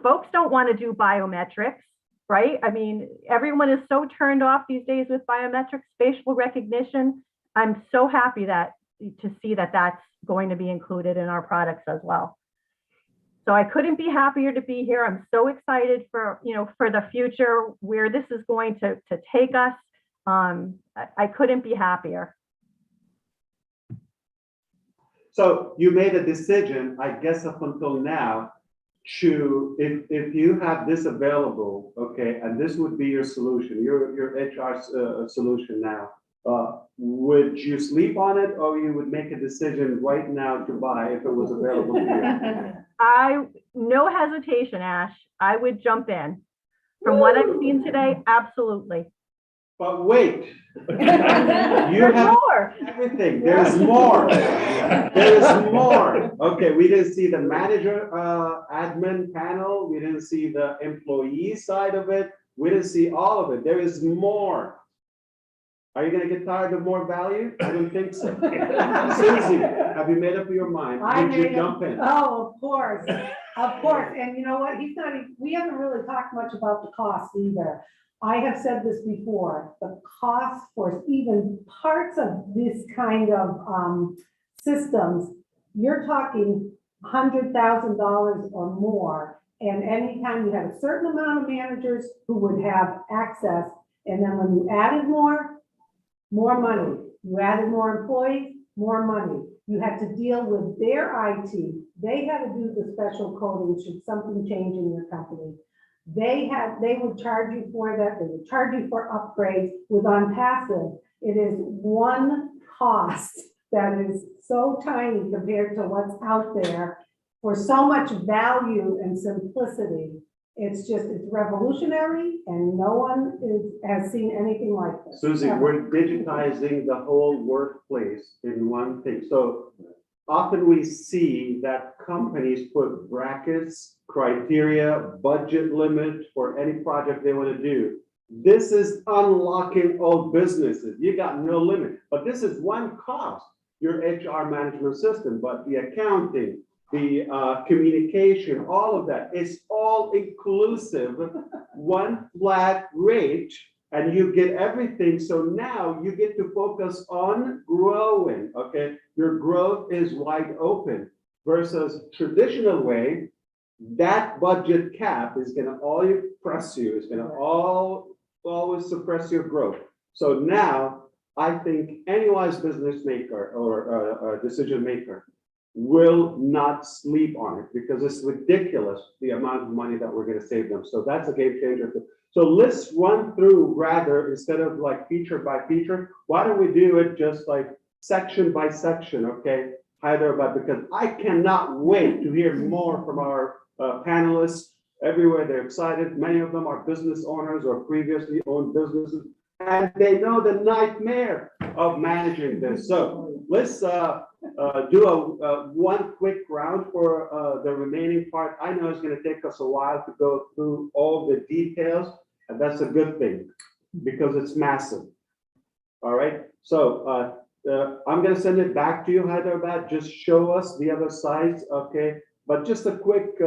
Folks don't want to do biometrics, right? I mean, everyone is so turned off these days with biometrics, facial recognition. I'm so happy to see that that's going to be included in our products as well. So I couldn't be happier to be here. I'm so excited for, you know, for the future where this is going to take us. I couldn't be happier. So you made a decision, I guess up until now, to, if you have this available, okay, and this would be your solution, your HR solution now, would you sleep on it, or you would make a decision right now to buy if it was available to you? No hesitation, Ash. I would jump in. From what I've seen today, absolutely. But wait, you have more. Everything. There's more. There is more. Okay, we didn't see the manager admin panel. We didn't see the employee side of it. We didn't see all of it. There is more. Are you going to get tired of more value? I don't think so. Susie, have you made up your mind? Did you jump in? Oh, of course. Of course. And you know what? We haven't really talked much about the cost either. I have said this before, the cost for even parts of this kind of systems, you're talking $100,000 or more. And anytime you have a certain amount of managers who would have access, and then when you added more money. You added more employees, more money. You had to deal with their IT. They had to do the special coding should something change in your company. They would charge you for that. They would charge you for upgrades. With OnPassive, it is one cost that is so tiny compared to what's out there for so much value and simplicity. It's revolutionary, and no one has seen anything like this. Susie, we're digitizing the whole workplace in one thing. So often we see that companies put brackets, criteria, budget limit for any project they want to do. This is unlocking all businesses. You got no limit, but this is one cost, your HR management system, but the accounting, the communication, all of that, it's all inclusive, one flat rate, and you get everything. So now you get to focus on growing, okay? Your growth is wide open versus traditional way. that budget cap is going to always press you. It's going to always suppress your growth. So now I think any wise business maker or decision maker will not sleep on it because it's ridiculous the amount of money that we're going to save them. So that's a game changer. So let's run through rather instead of like feature by feature. Why don't we do it just like section by section? Okay, Hyderabad, because I cannot wait to hear more from our panelists everywhere. They're excited. Many of them are business owners or previously owned businesses, and they know the nightmare of managing this. So let's do a one quick round for the remaining part. I know it's going to take us a while to go through all the details, and that's a good thing because it's massive. All right. So I'm going to send it back to you, Hyderabad. Just show us the other sides, okay? But just a quick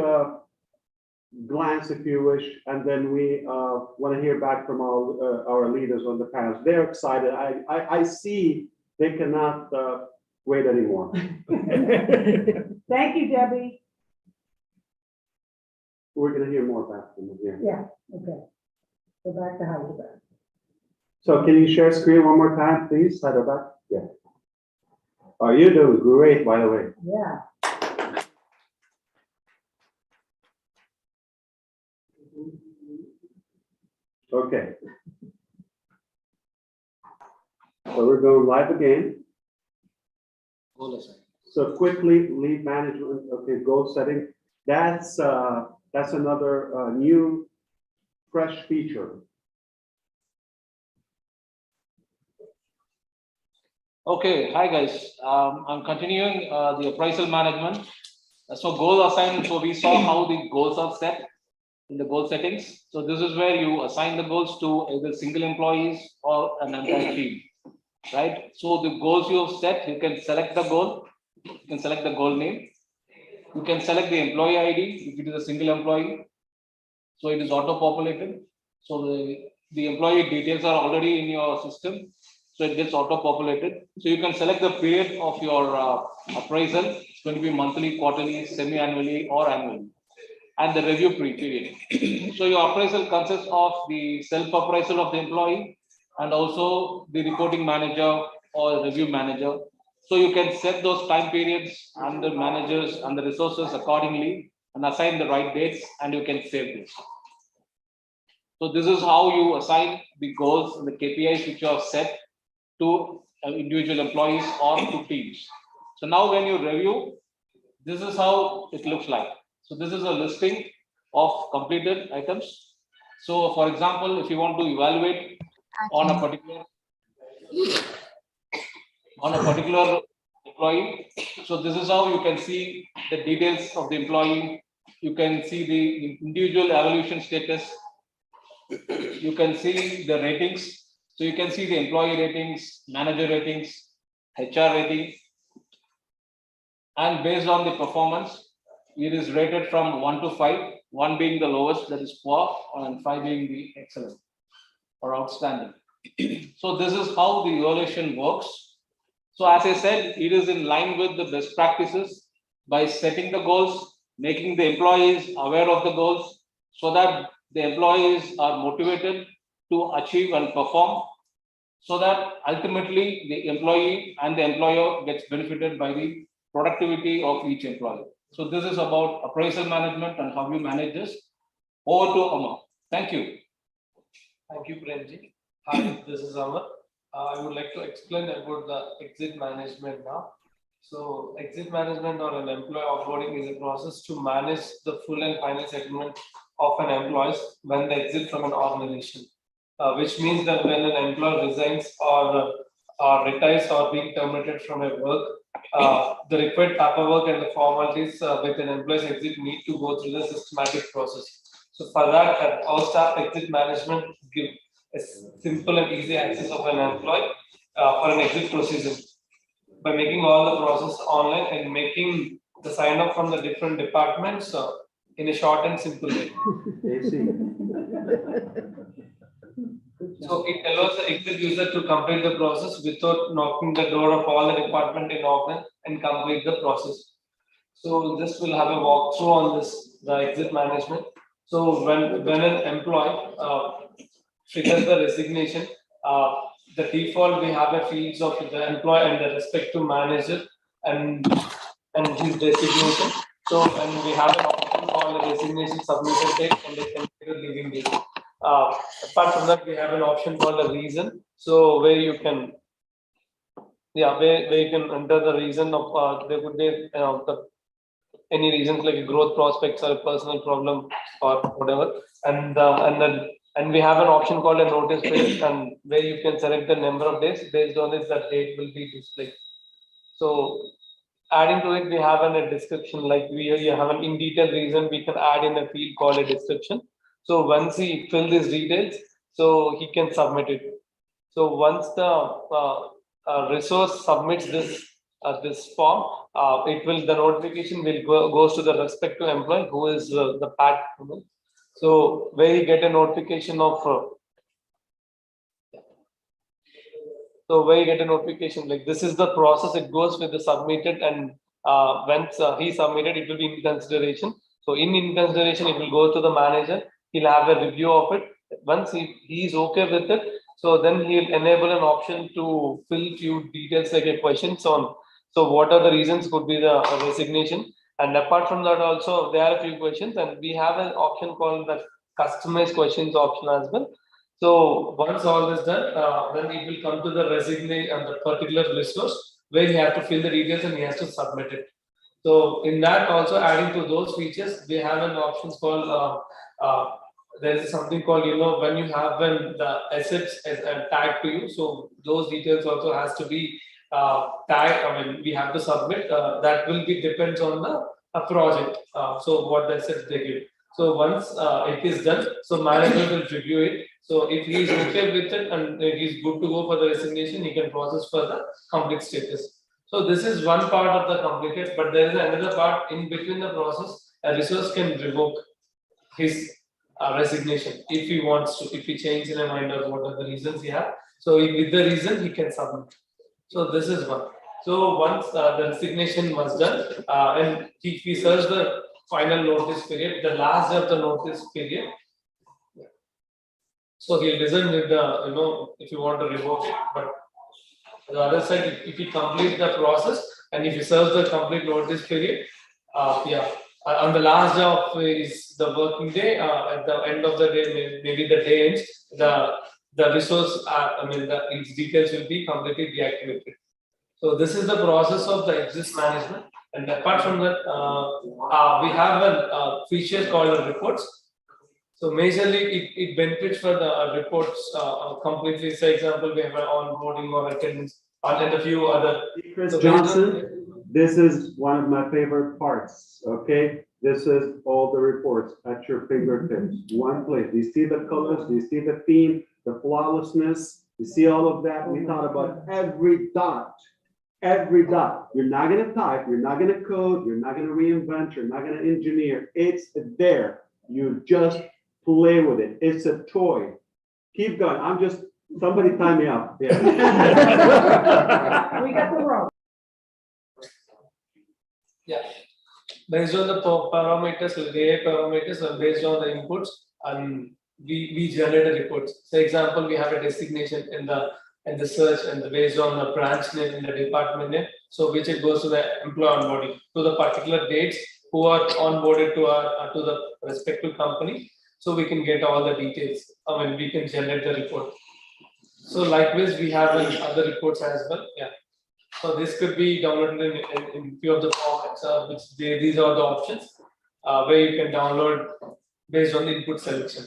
glance, if you wish, and then we want to hear back from our leaders on the panels. They're excited. I see they cannot wait anymore. Thank you, Debbie. We're going to hear more back from them here. Yeah, okay. Go back to Hyderabad. So can you share screen one more time, please, Hyderabad? Yeah. Oh, you're doing great, by the way. Yeah. Okay. So we're going live again. So quickly, lead management. Okay, goal setting. That's another new, fresh feature. Okay, hi guys. I'm continuing the appraisal management. So goal assignment. So we saw how the goals are set in the goal settings. So this is where you assign the goals to either single employees or an entire team, right? So the goals you have set, you can select the goal. You can select the goal name. You can select the employee ID if it is a single employee. So it is auto-populated. So the employee details are already in your system. So it gets auto-populated. So you can select the period of your appraisal. It's going to be monthly, quarterly, semi-annually, or annually. And the review period. So your appraisal consists of the self-appraisal of the employee and also the reporting manager or review manager. So you can set those time periods and the managers and the resources accordingly and assign the right dates, and you can save this. So this is how you assign the goals and the KPIs which you have set to individual employees or to teams. So now when you review, this is how it looks like. So this is a listing of completed items. So for example, if you want to evaluate on a particular employee, so this is how you can see the details of the employee. You can see the individual evaluation status. You can see the ratings. So you can see the employee ratings, manager ratings, HR ratings, and based on the performance, it is rated from 1 to 5, 1 being the lowest, that is poor, and 5 being the excellent or outstanding. So this is how the evaluation works. So as I said, it is in line with the best practices by setting the goals, making the employees aware of the goals so that the employees are motivated to achieve and perform, so that ultimately the employee and the employer gets benefited by the productivity of each employee. So this is about appraisal management and how you manage this. Over to Amar. Thank you. Thank you, Premji. Hi, this is Amar. I would like to explain about the exit management now. So exit management or an employee offboarding is a process to manage the full and final settlement of an employee when they exit from an organization, which means that when an employee resigns or retires or being terminated from a work, the required paperwork and the formalities with an employee's exit need to go through the systematic process. So for that, our staff exit management give a simple and easy access of an employee for an exit procedure by making all the process online and making the sign up from the different departments in a short and simple way. So it allows the exit user to complete the process without knocking the door of all the department in Auckland and complete the process. So just we'll have a walkthrough on this the exit management. So when an employee triggers the resignation, the default we have a fields of the employee and the respective manager and his designation. So and we have an option called the resignation submission date and the consider leaving date. Apart from that, we have an option called the reason. So where you can where you can enter the reason of there could be any reasons like growth prospects or a personal problem or whatever, and we have an option called a notice period, and where you can select the number of days. Based on this, that date will be displayed. So adding to it, we have a description, like you have an in detail reason. We can add in a field called a description. So once he fill these details, so he can submit it. So once the resource submits this form, the notification will goes to the respective employee who is the PAT. So where you get a notification of like this is the process. It goes with the submitted, and once he submitted, it will be in consideration. So in consideration, it will go to the manager. He'll have a review of it. Once he is okay with it, so then he'll enable an option to fill few details like a questions on. So what are the reasons could be the resignation, and apart from that also there are a few questions, and we have an option called the customized questions option as well. So once all is done, then it will come to the resignation and the particular resource where he has to fill the details and he has to submit it. So in that also adding to those features, we have an option called there is something called when you have the assets as tagged to you. So those details also has to be tagged. I mean, we have to submit. That will be depends on the project. So what the assets they give. So once it is done, so manager will review it. So if he is okay with it and he is good to go for the resignation, he can process for the complete status. So this is one part of the completed, but there is another part in between the process. A resource can revoke his resignation if he wants to, if he changes in a mind of what are the reasons he have. So with the reason he can submit. So this is one. So once the resignation was done, and if he serves the final notice period, the last day of the notice period, so he'll resign with the if you want to revoke it. But on the other side, if he completes the process and if he serves the complete notice period, on the last day of the working day, at the end of the day, maybe the day ends, the resource, its details will be completely deactivated. So this is the process of the exit management. And apart from that, we have a feature called reports. So majorly, it benefits for the reports completely. Say example, we have an onboarding or attendance, and a few other. Chris Johnson, this is one of my favorite parts. Okay, this is all the reports at your fingertips. One place. Do you see the colors? Do you see the theme? The flawlessness? You see all of that? We thought about every dot. Every dot. You're not going to type. You're not going to code. You're not going to reinvent. You're not going to engineer. It's there. You just play with it. It's a toy. Keep going. Somebody tie me up. Yeah. We got the rope. Yeah. Based on the parameters, the parameters, and based on the inputs, and we generate the reports. So example, we have a designation in the search, and based on the branch name in the department name, so which it goes to the employee onboarding to the particular dates who are onboarded to the respective company. So we can get all the details. We can generate the report. So likewise, we have other reports as well. Yeah. So this could be downloaded in few of the formats, these are the options where you can download based on the input selection.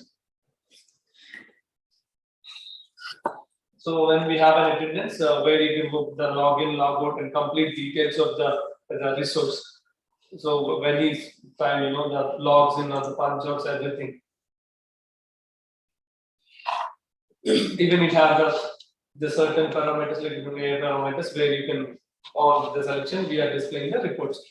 So when we have an attendance, where you can book the login, logout, and complete details of the resource. So when he's trying, the logs in, the punch outs, everything. Even it have the certain parameters like AI parameters where you can on the selection we are displaying the reports.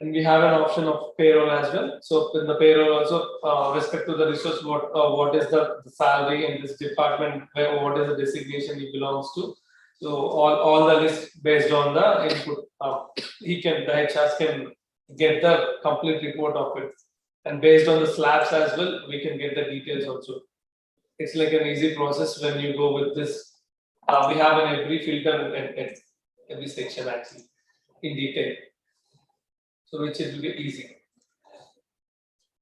And we have an option of payroll as well. So in the payroll also respect to the resource what is the salary in this department, what is the designation he belongs to. So all the list based on the input. The HRs can get the complete report of it. And based on the slabs as well, we can get the details also. It's like an easy process when you go with this. We have in every filter and every section actually in detail. So which it will be easy.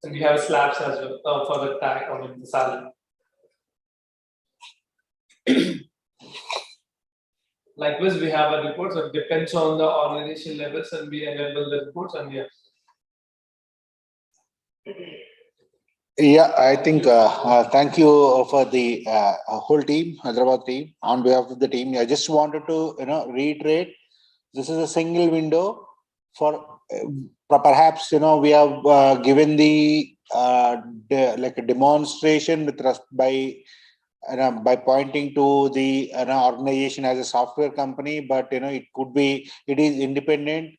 And we have slabs as well for the tag, the salary. Likewise, we have a report, so it depends on the organization levels and we enable the reports and yeah. Yeah, I think thank you for the whole team, Hyderabad team. On behalf of the team, I just wanted to reiterate, this is a single window for perhaps we have given the like a demonstration with by pointing to the organization as a software company, but it is independent.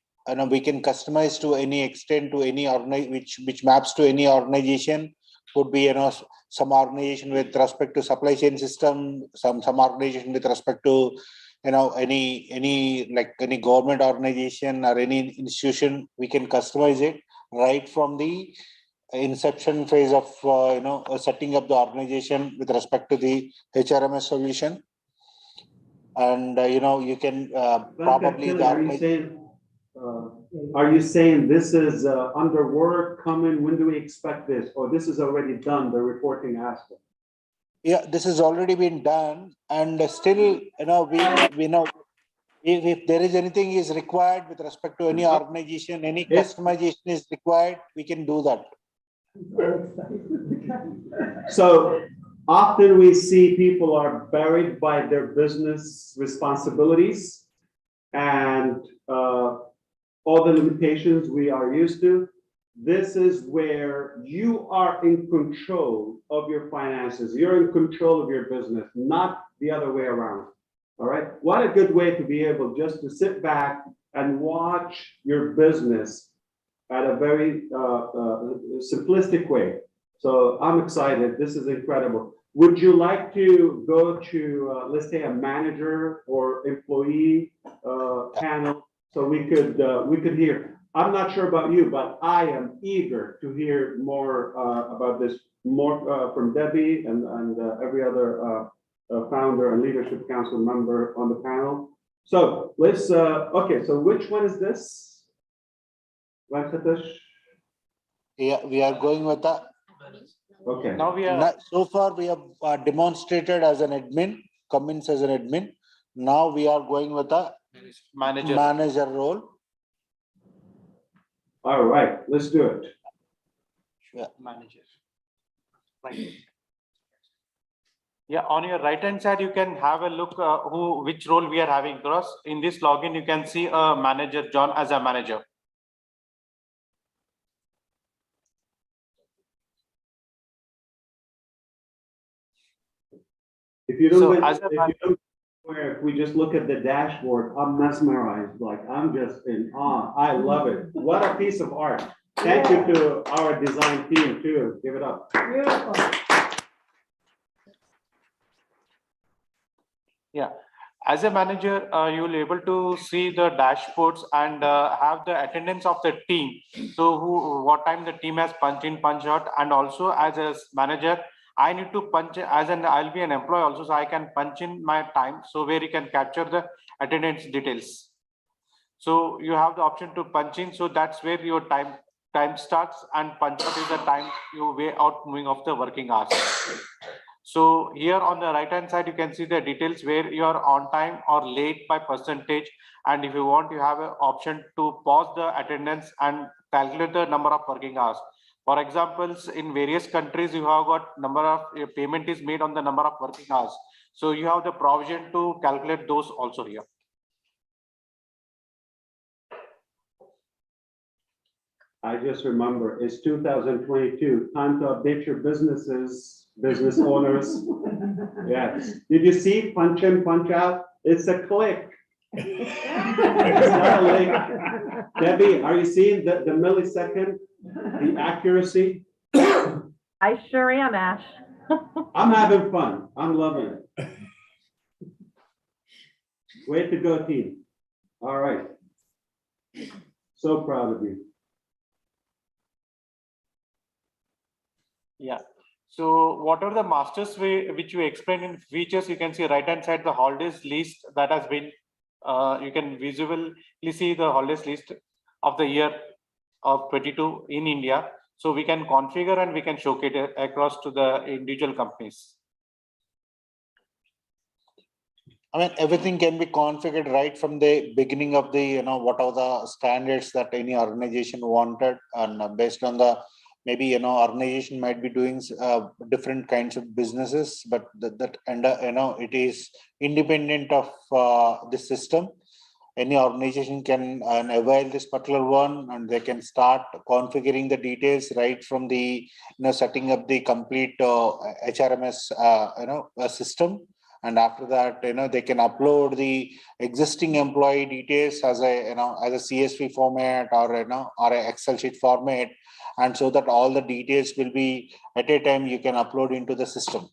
We can customize to any extent to any which maps to any organization. Could be some organization with respect to supply chain system, some organization with respect to any government organization or any institution. We can customize it right from the inception phase of setting up the organization with respect to the HRMS solution. And you can probably are you saying this is under work coming? When do we expect this? Or this is already done, the reporting aspect? Yeah, this has already been done, and still we know if there is anything is required with respect to any organization, any customization is required, we can do that. So often we see people are buried by their business responsibilities and all the limitations we are used to. This is where you are in control of your finances. You're in control of your business, not the other way around. All right. What a good way to be able just to sit back and watch your business at a very simplistic way. So I'm excited. This is incredible. Would you like to go to, let's say, a manager or employee panel so we could hear? I'm not sure about you, but I am eager to hear more about this, more from Debbie and every other founder and leadership council member on the panel. So let's, okay, so which one is this? Venkatesh? Yeah, we are going with that. Okay. Now so far we have demonstrated as an admin, Cummins as an admin. Now we are going with a manager role. All right, let's do it. Yeah, manager. Right. Yeah, on your right hand side, you can have a look which role we are having. Because in this login, you can see a manager, John, as a manager. If you don't, if we just look at the dashboard, I'm mesmerized. Like I'm just in awe. I love it. What a piece of art. Thank you to our design team too. Give it up. Beautiful. Yeah, as a manager, you will be able to see the dashboards and have the attendance of the team. So what time the team has punched in, punch out, and also as a manager, I need to punch I'll be an employee also, so I can punch in my time. So where you can capture the attendance details. So you have the option to punch in. So that's where your time starts, and punch out is the time you way out moving of the working hours. So here on the right hand side, you can see the details where you are on time or late by percentage. And if you want, you have an option to pause the attendance and calculate the number of working hours. For example, in various countries, you have got number of payment is made on the number of working hours. So you have the provision to calculate those also here. I just remember it's 2022. Time to update your businesses, business owners. Yes. Did you see punch in, punch out? It's a click. It's not a link. Debbie, are you seeing the millisecond, the accuracy? I sure am, Ash. I'm having fun. I'm loving it. Way to go, team. All right. So proud of you. Yeah. So whatever the masters which we explained in features, you can see right hand side the holidays list that has been. You can visually see the holidays list of the year of 22 in India. So we can configure and we can showcase it across to the individual companies. I mean, everything can be configured right from the beginning of the, what are the standards that any organization wanted, and based on the, maybe, organization might be doing different kinds of businesses, but it is independent of the system. Any organization can avail this particular one, and they can start configuring the details right from the, setting up the complete HRMS, system. And after that, they can upload the existing employee details as a, as a CSV format or, or a Excel sheet format. And so that all the details will be at a time you can upload into the system.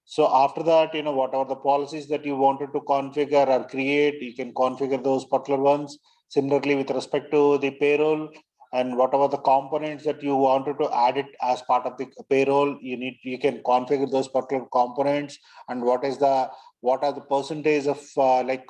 So after that, whatever the policies that you wanted to configure or create, you can configure those particular ones. Similarly, with respect to the payroll, and whatever the components that you wanted to add it as part of the payroll, you can configure those particular components, and what are the percentage of like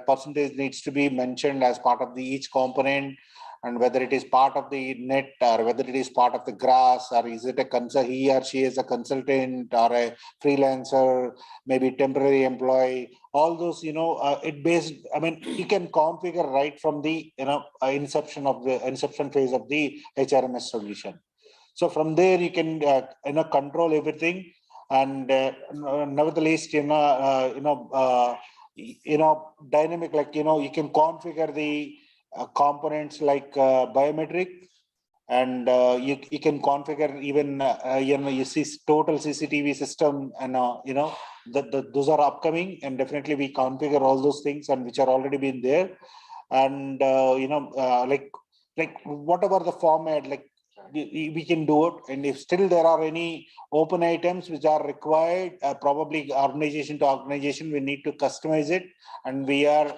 percentage needs to be mentioned as part of the each component, and whether it is part of the net or whether it is part of the grass, or is it he or she is a consultant or a freelancer, maybe temporary employee, all those, it based, I mean, you can configure right from the, inception phase of the HRMS solution. So from there, you can, control everything. And nevertheless, dynamic, like, you can configure the components like biometric, and you can configure even you see total CCTV system, and those are upcoming, and definitely we configure all those things, and which are already been there. And like whatever the format, like we can do it. And if still there are any open items which are required, probably organization to organization, we need to customize it, and we are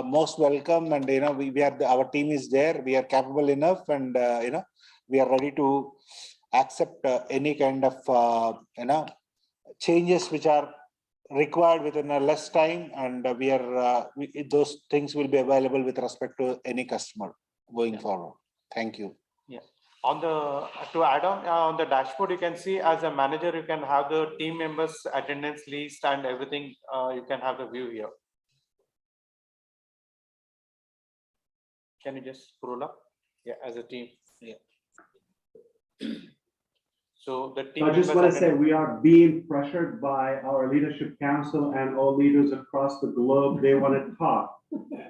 most welcome. And we are our team is there, we are capable enough, and we are ready to accept any kind of changes which are required within a less time, and we are those things will be available with respect to any customer going forward. Thank you. Yeah. To add on the dashboard, you can see as a manager, you can have the team members attendance list and everything. You can have the view here. Can you just scroll up? Yeah, as a team. Yeah. So the team. I just want to say we are being pressured by our leadership council and all leaders across the globe. They want to talk.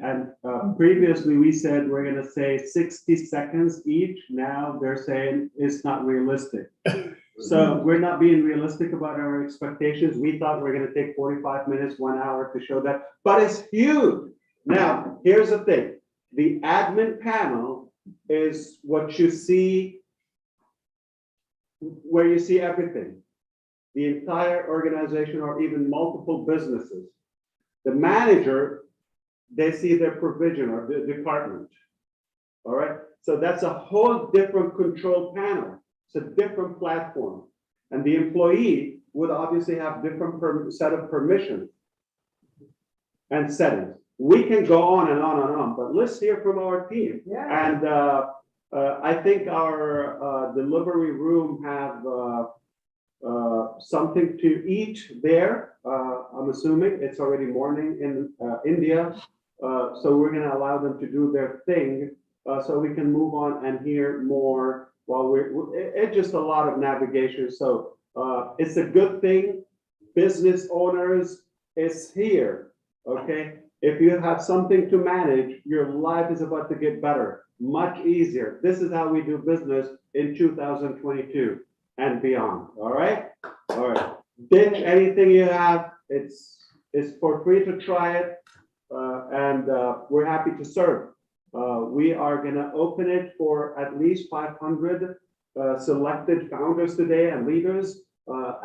And previously we said we're going to say 60 seconds each. Now they're saying it's not realistic. So we're not being realistic about our expectations. We thought we're going to take 45 minutes, 1 hour to show that, but it's huge. Now, here's the thing. The admin panel is what you see, where you see everything, the entire organization or even multiple businesses. The manager, they see their provision or the department. All right. So that's a whole different control panel. It's a different platform. And the employee would obviously have different set of permissions and settings. We can go on and on and on, but let's hear from our team. Yeah. And I think our delivery room have something to eat there. I'm assuming it's already morning in India. So we're going to allow them to do their thing so we can move on and hear more while it's just a lot of navigation. So it's a good thing. Business owners is here. Okay. If you have something to manage, your life is about to get better, much easier. This is how we do business in 2022 and beyond. All right. All right. Ditch anything you have. It's for free to try it. And we're happy to serve. We are going to open it for at least 500 selected founders today and leaders.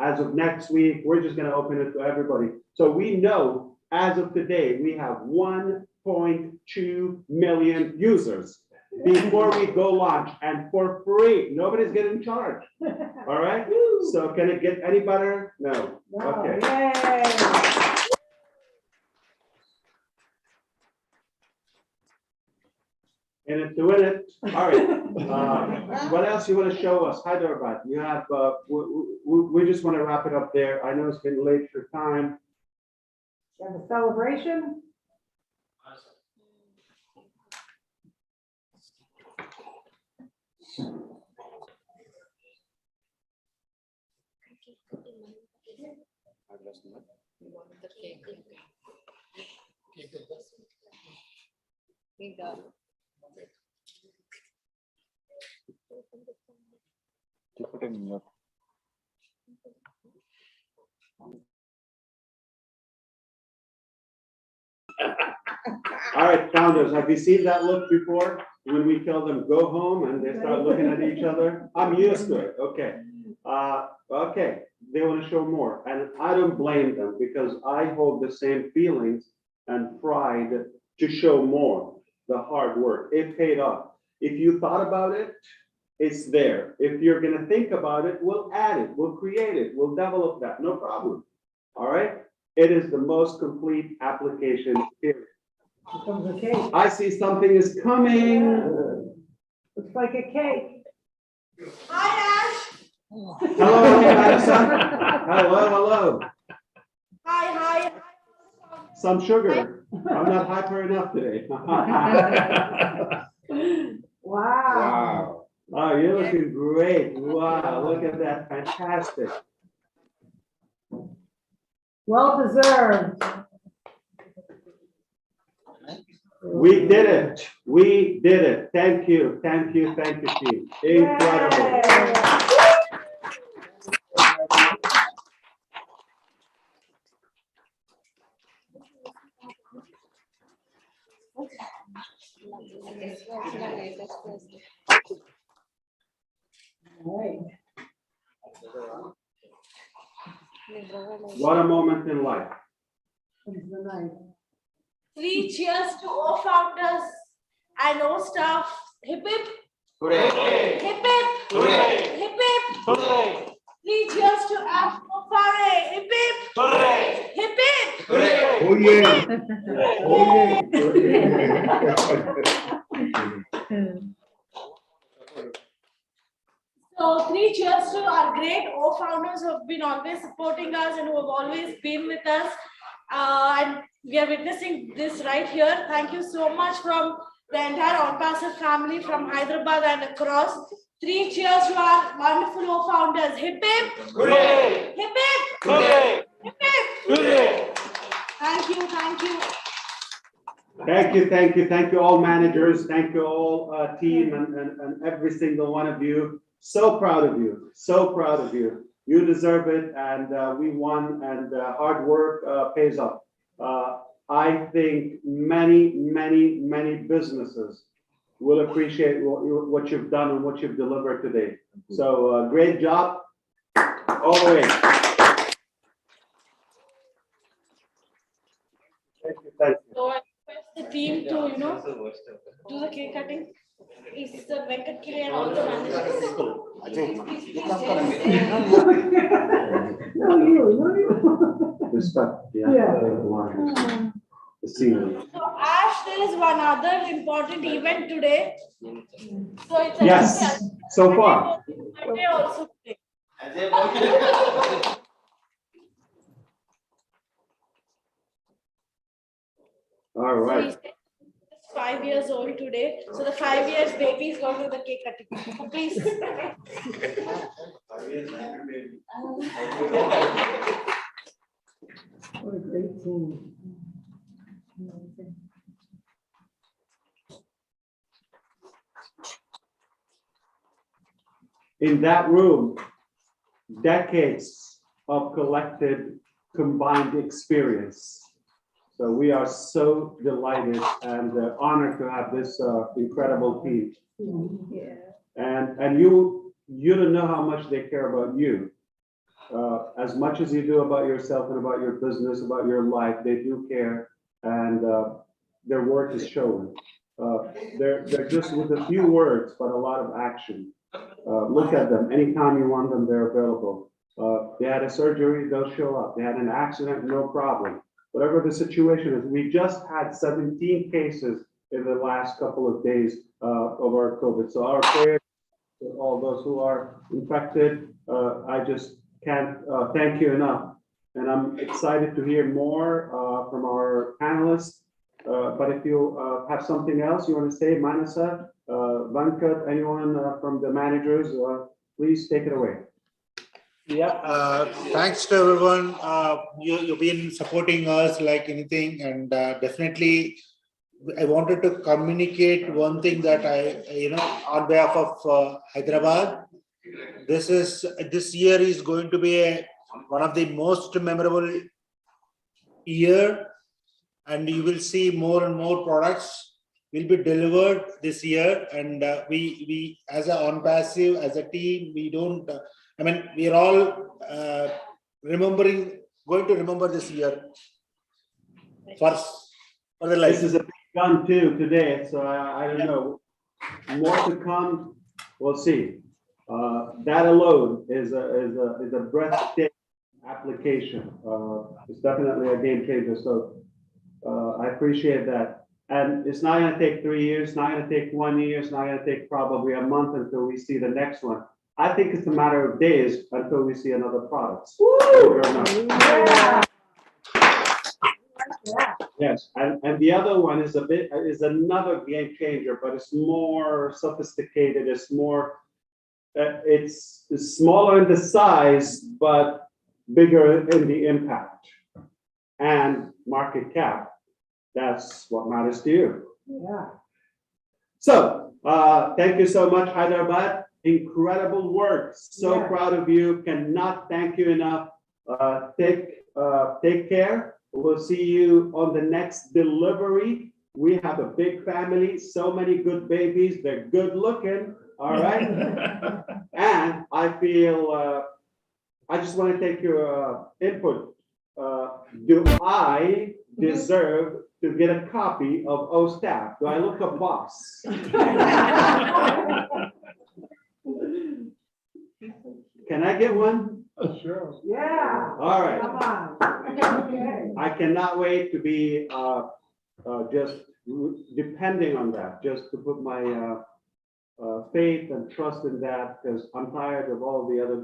As of next week, we're just going to open it to everybody. So we know as of today, we have 1.2 million users. before we go launch, and for free. Nobody's getting charged. All right? So can it get any better? No. Okay. In it to win it. All right. What else you want to show us? Hyderabad. You have. We just want to wrap it up there. I know it's been late for time. You have a celebration? All right, founders, have you seen that look before? When we tell them go home and they start looking at each other? I'm used to it. Okay. Okay. They want to show more. And I don't blame them because I hold the same feelings and pride to show more. The hard work. It paid off. If you thought about it, it's there. If you're going to think about it, we'll add it. We'll create it. We'll develop that. No problem. All right. It is the most complete application period. I see something is coming. Looks like a cake. Hi, Ash. Hello, Madison. Hello. Hi. Some sugar. I'm not hyper enough today. Wow. Oh, you're looking great. Wow, look at that. Fantastic. Well deserved. We did it. We did it. Thank you, team. Incredible. What a moment in life. Three cheers to all founders and all staff. Hip hip. Hooray. Hip hip. Hooray. Hip hip. Hooray. Three cheers to Ash Mufareh. Hip hip. Hooray. Hip hip. Hooray. Oh yeah. So three cheers to our great founders who have been always supporting us and who have always been with us. And we are witnessing this right here. Thank you so much from the entire OnPassive family from Hyderabad and across. Three cheers to our wonderful founders. Hip hip. Hooray. Hip hip. Hooray. Hip hip. Hooray. Thank you. Thank you all managers. Thank you all team and every single one of you. So proud of you. You deserve it, and we won, and hard work pays off. I think many businesses will appreciate what you've done and what you've delivered today. So great job all the way. Thank you. So I request the team to, do the cake cutting. Is Venkat Kiri and all the managers. No, you. Respect. Yeah. The scenery. So Ash, there is one other important event today. So it's Yes, so far. Monday also today. All right. So he's 5 years old today. So the 5 years baby is going to the cake cutting. So please. What a great team. In that room, decades of collected combined experience. So we are so delighted and honored to have this incredible team. Yeah. And you don't know how much they care about you. As much as you do about yourself and about your business, about your life, they do care, and their work is shown. They're just with a few words, but a lot of action. Look at them. Anytime you want them, they're available. They had a surgery, they'll show up. They had an accident, no problem. Whatever the situation is, we just had 17 cases in the last couple of days of our COVID. So our prayers to all those who are infected. I just can't thank you enough. And I'm excited to hear more from our panelists. But if you have something else you want to say, Manasa, Venkat, anyone from the managers, please take it away. Yeah, thanks to everyone. You've been supporting us like anything, and definitely I wanted to communicate one thing that on behalf of Hyderabad, this year is going to be one of the most memorable year, and you will see more and more products will be delivered this year. And we as a on-passive, as a team, we don't. We are all going to remember this year for the life. This is a big gun too today, so I don't know. More to come, we'll see. That alone is a breathtaking application. It's definitely a game changer. So I appreciate that. And it's not going to take 3 years, it's not going to take 1 year, it's not going to take probably a month until we see the next one. I think it's a matter of days until we see another product. Yeah. Yes, and the other one is another game changer, but it's more sophisticated. It's more, it's smaller in the size, but bigger in the impact and market cap. That's what matters to you. Yeah. So thank you so much, Hyderabad. Incredible work. So proud of you. Cannot thank you enough. Take care. We'll see you on the next delivery. We have a big family, so many good babies. They're good looking. All right. And I feel, I just want to take your input. Do I deserve to get a copy of OSTAF? Do I look a boss? Can I get one? Sure. Yeah. All right. Come on. Okay. I cannot wait to be just depending on that, just to put my faith and trust in that, because I'm tired of all the other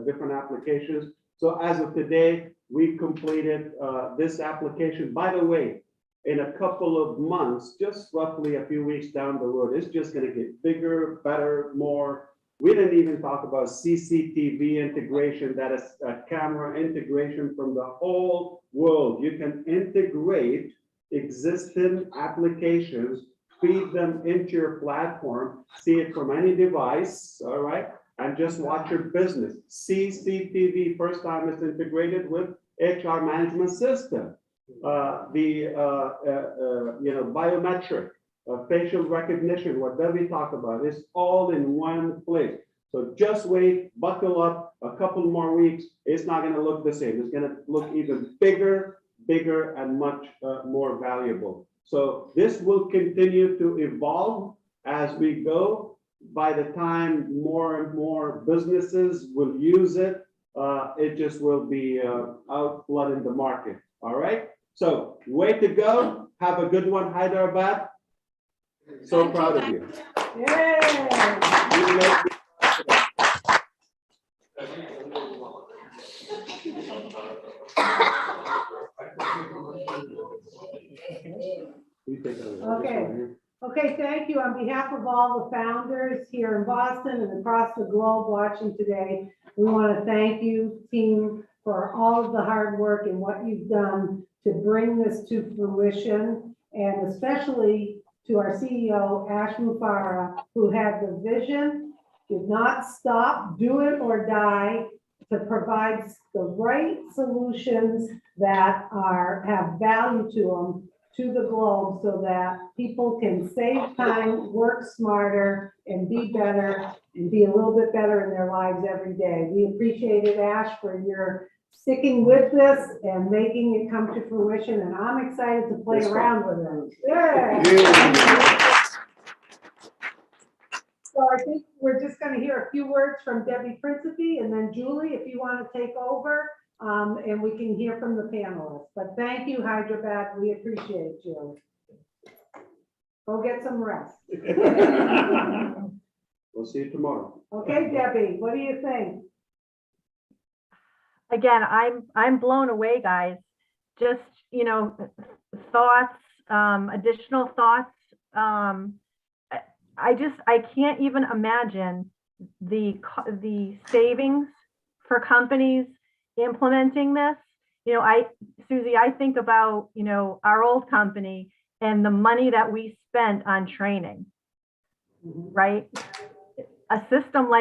different applications. So as of today, we completed this application. By the way, in a couple of months, just roughly a few weeks down the road, it's just going to get bigger, better, more. We didn't even talk about CCTV integration, that is a camera integration from the whole world. You can integrate existing applications, feed them into your platform, see it from any device, all right, and just watch your business. CCTV, first time it's integrated with HR management system. Biometric, facial recognition, what Debbie talked about, is all in one place. So just wait, buckle up, a couple more weeks. It's not going to look the same. It's going to look even bigger, and much more valuable. So this will continue to evolve as we go. By the time more and more businesses will use it, it just will be out flooding the market. All right. So way to go. Have a good one, Hyderabad. So proud of you. Yeah. Okay, thank you. On behalf of all the founders here in Boston and across the globe watching today, we want to thank you, team, for all of the hard work and what you've done to bring this to fruition, and especially to our CEO, Ash Mufareh, who had the vision, did not stop, do it or die, to provide the right solutions that have value to them, to the globe, so that people can save time, work smarter, and be better, and be a little bit better in their lives every day. We appreciate it, Ash, for your sticking with this and making it come to fruition, and I'm excited to play around with it. Yeah. going to hear a few words from Debbie Principe, and then Julie, if you want to take over, and we can hear from the panelists. But thank you, Hyderabad. We appreciate you. Go get some rest. We'll see you tomorrow. Okay, Debbie, what do you think? Again, I'm blown away, guys. Just, you know, thoughts, additional thoughts. I can't even imagine the savings for companies implementing this. You know, Susie, I think about, you know, our old company and the money that we spent on training, right? A system like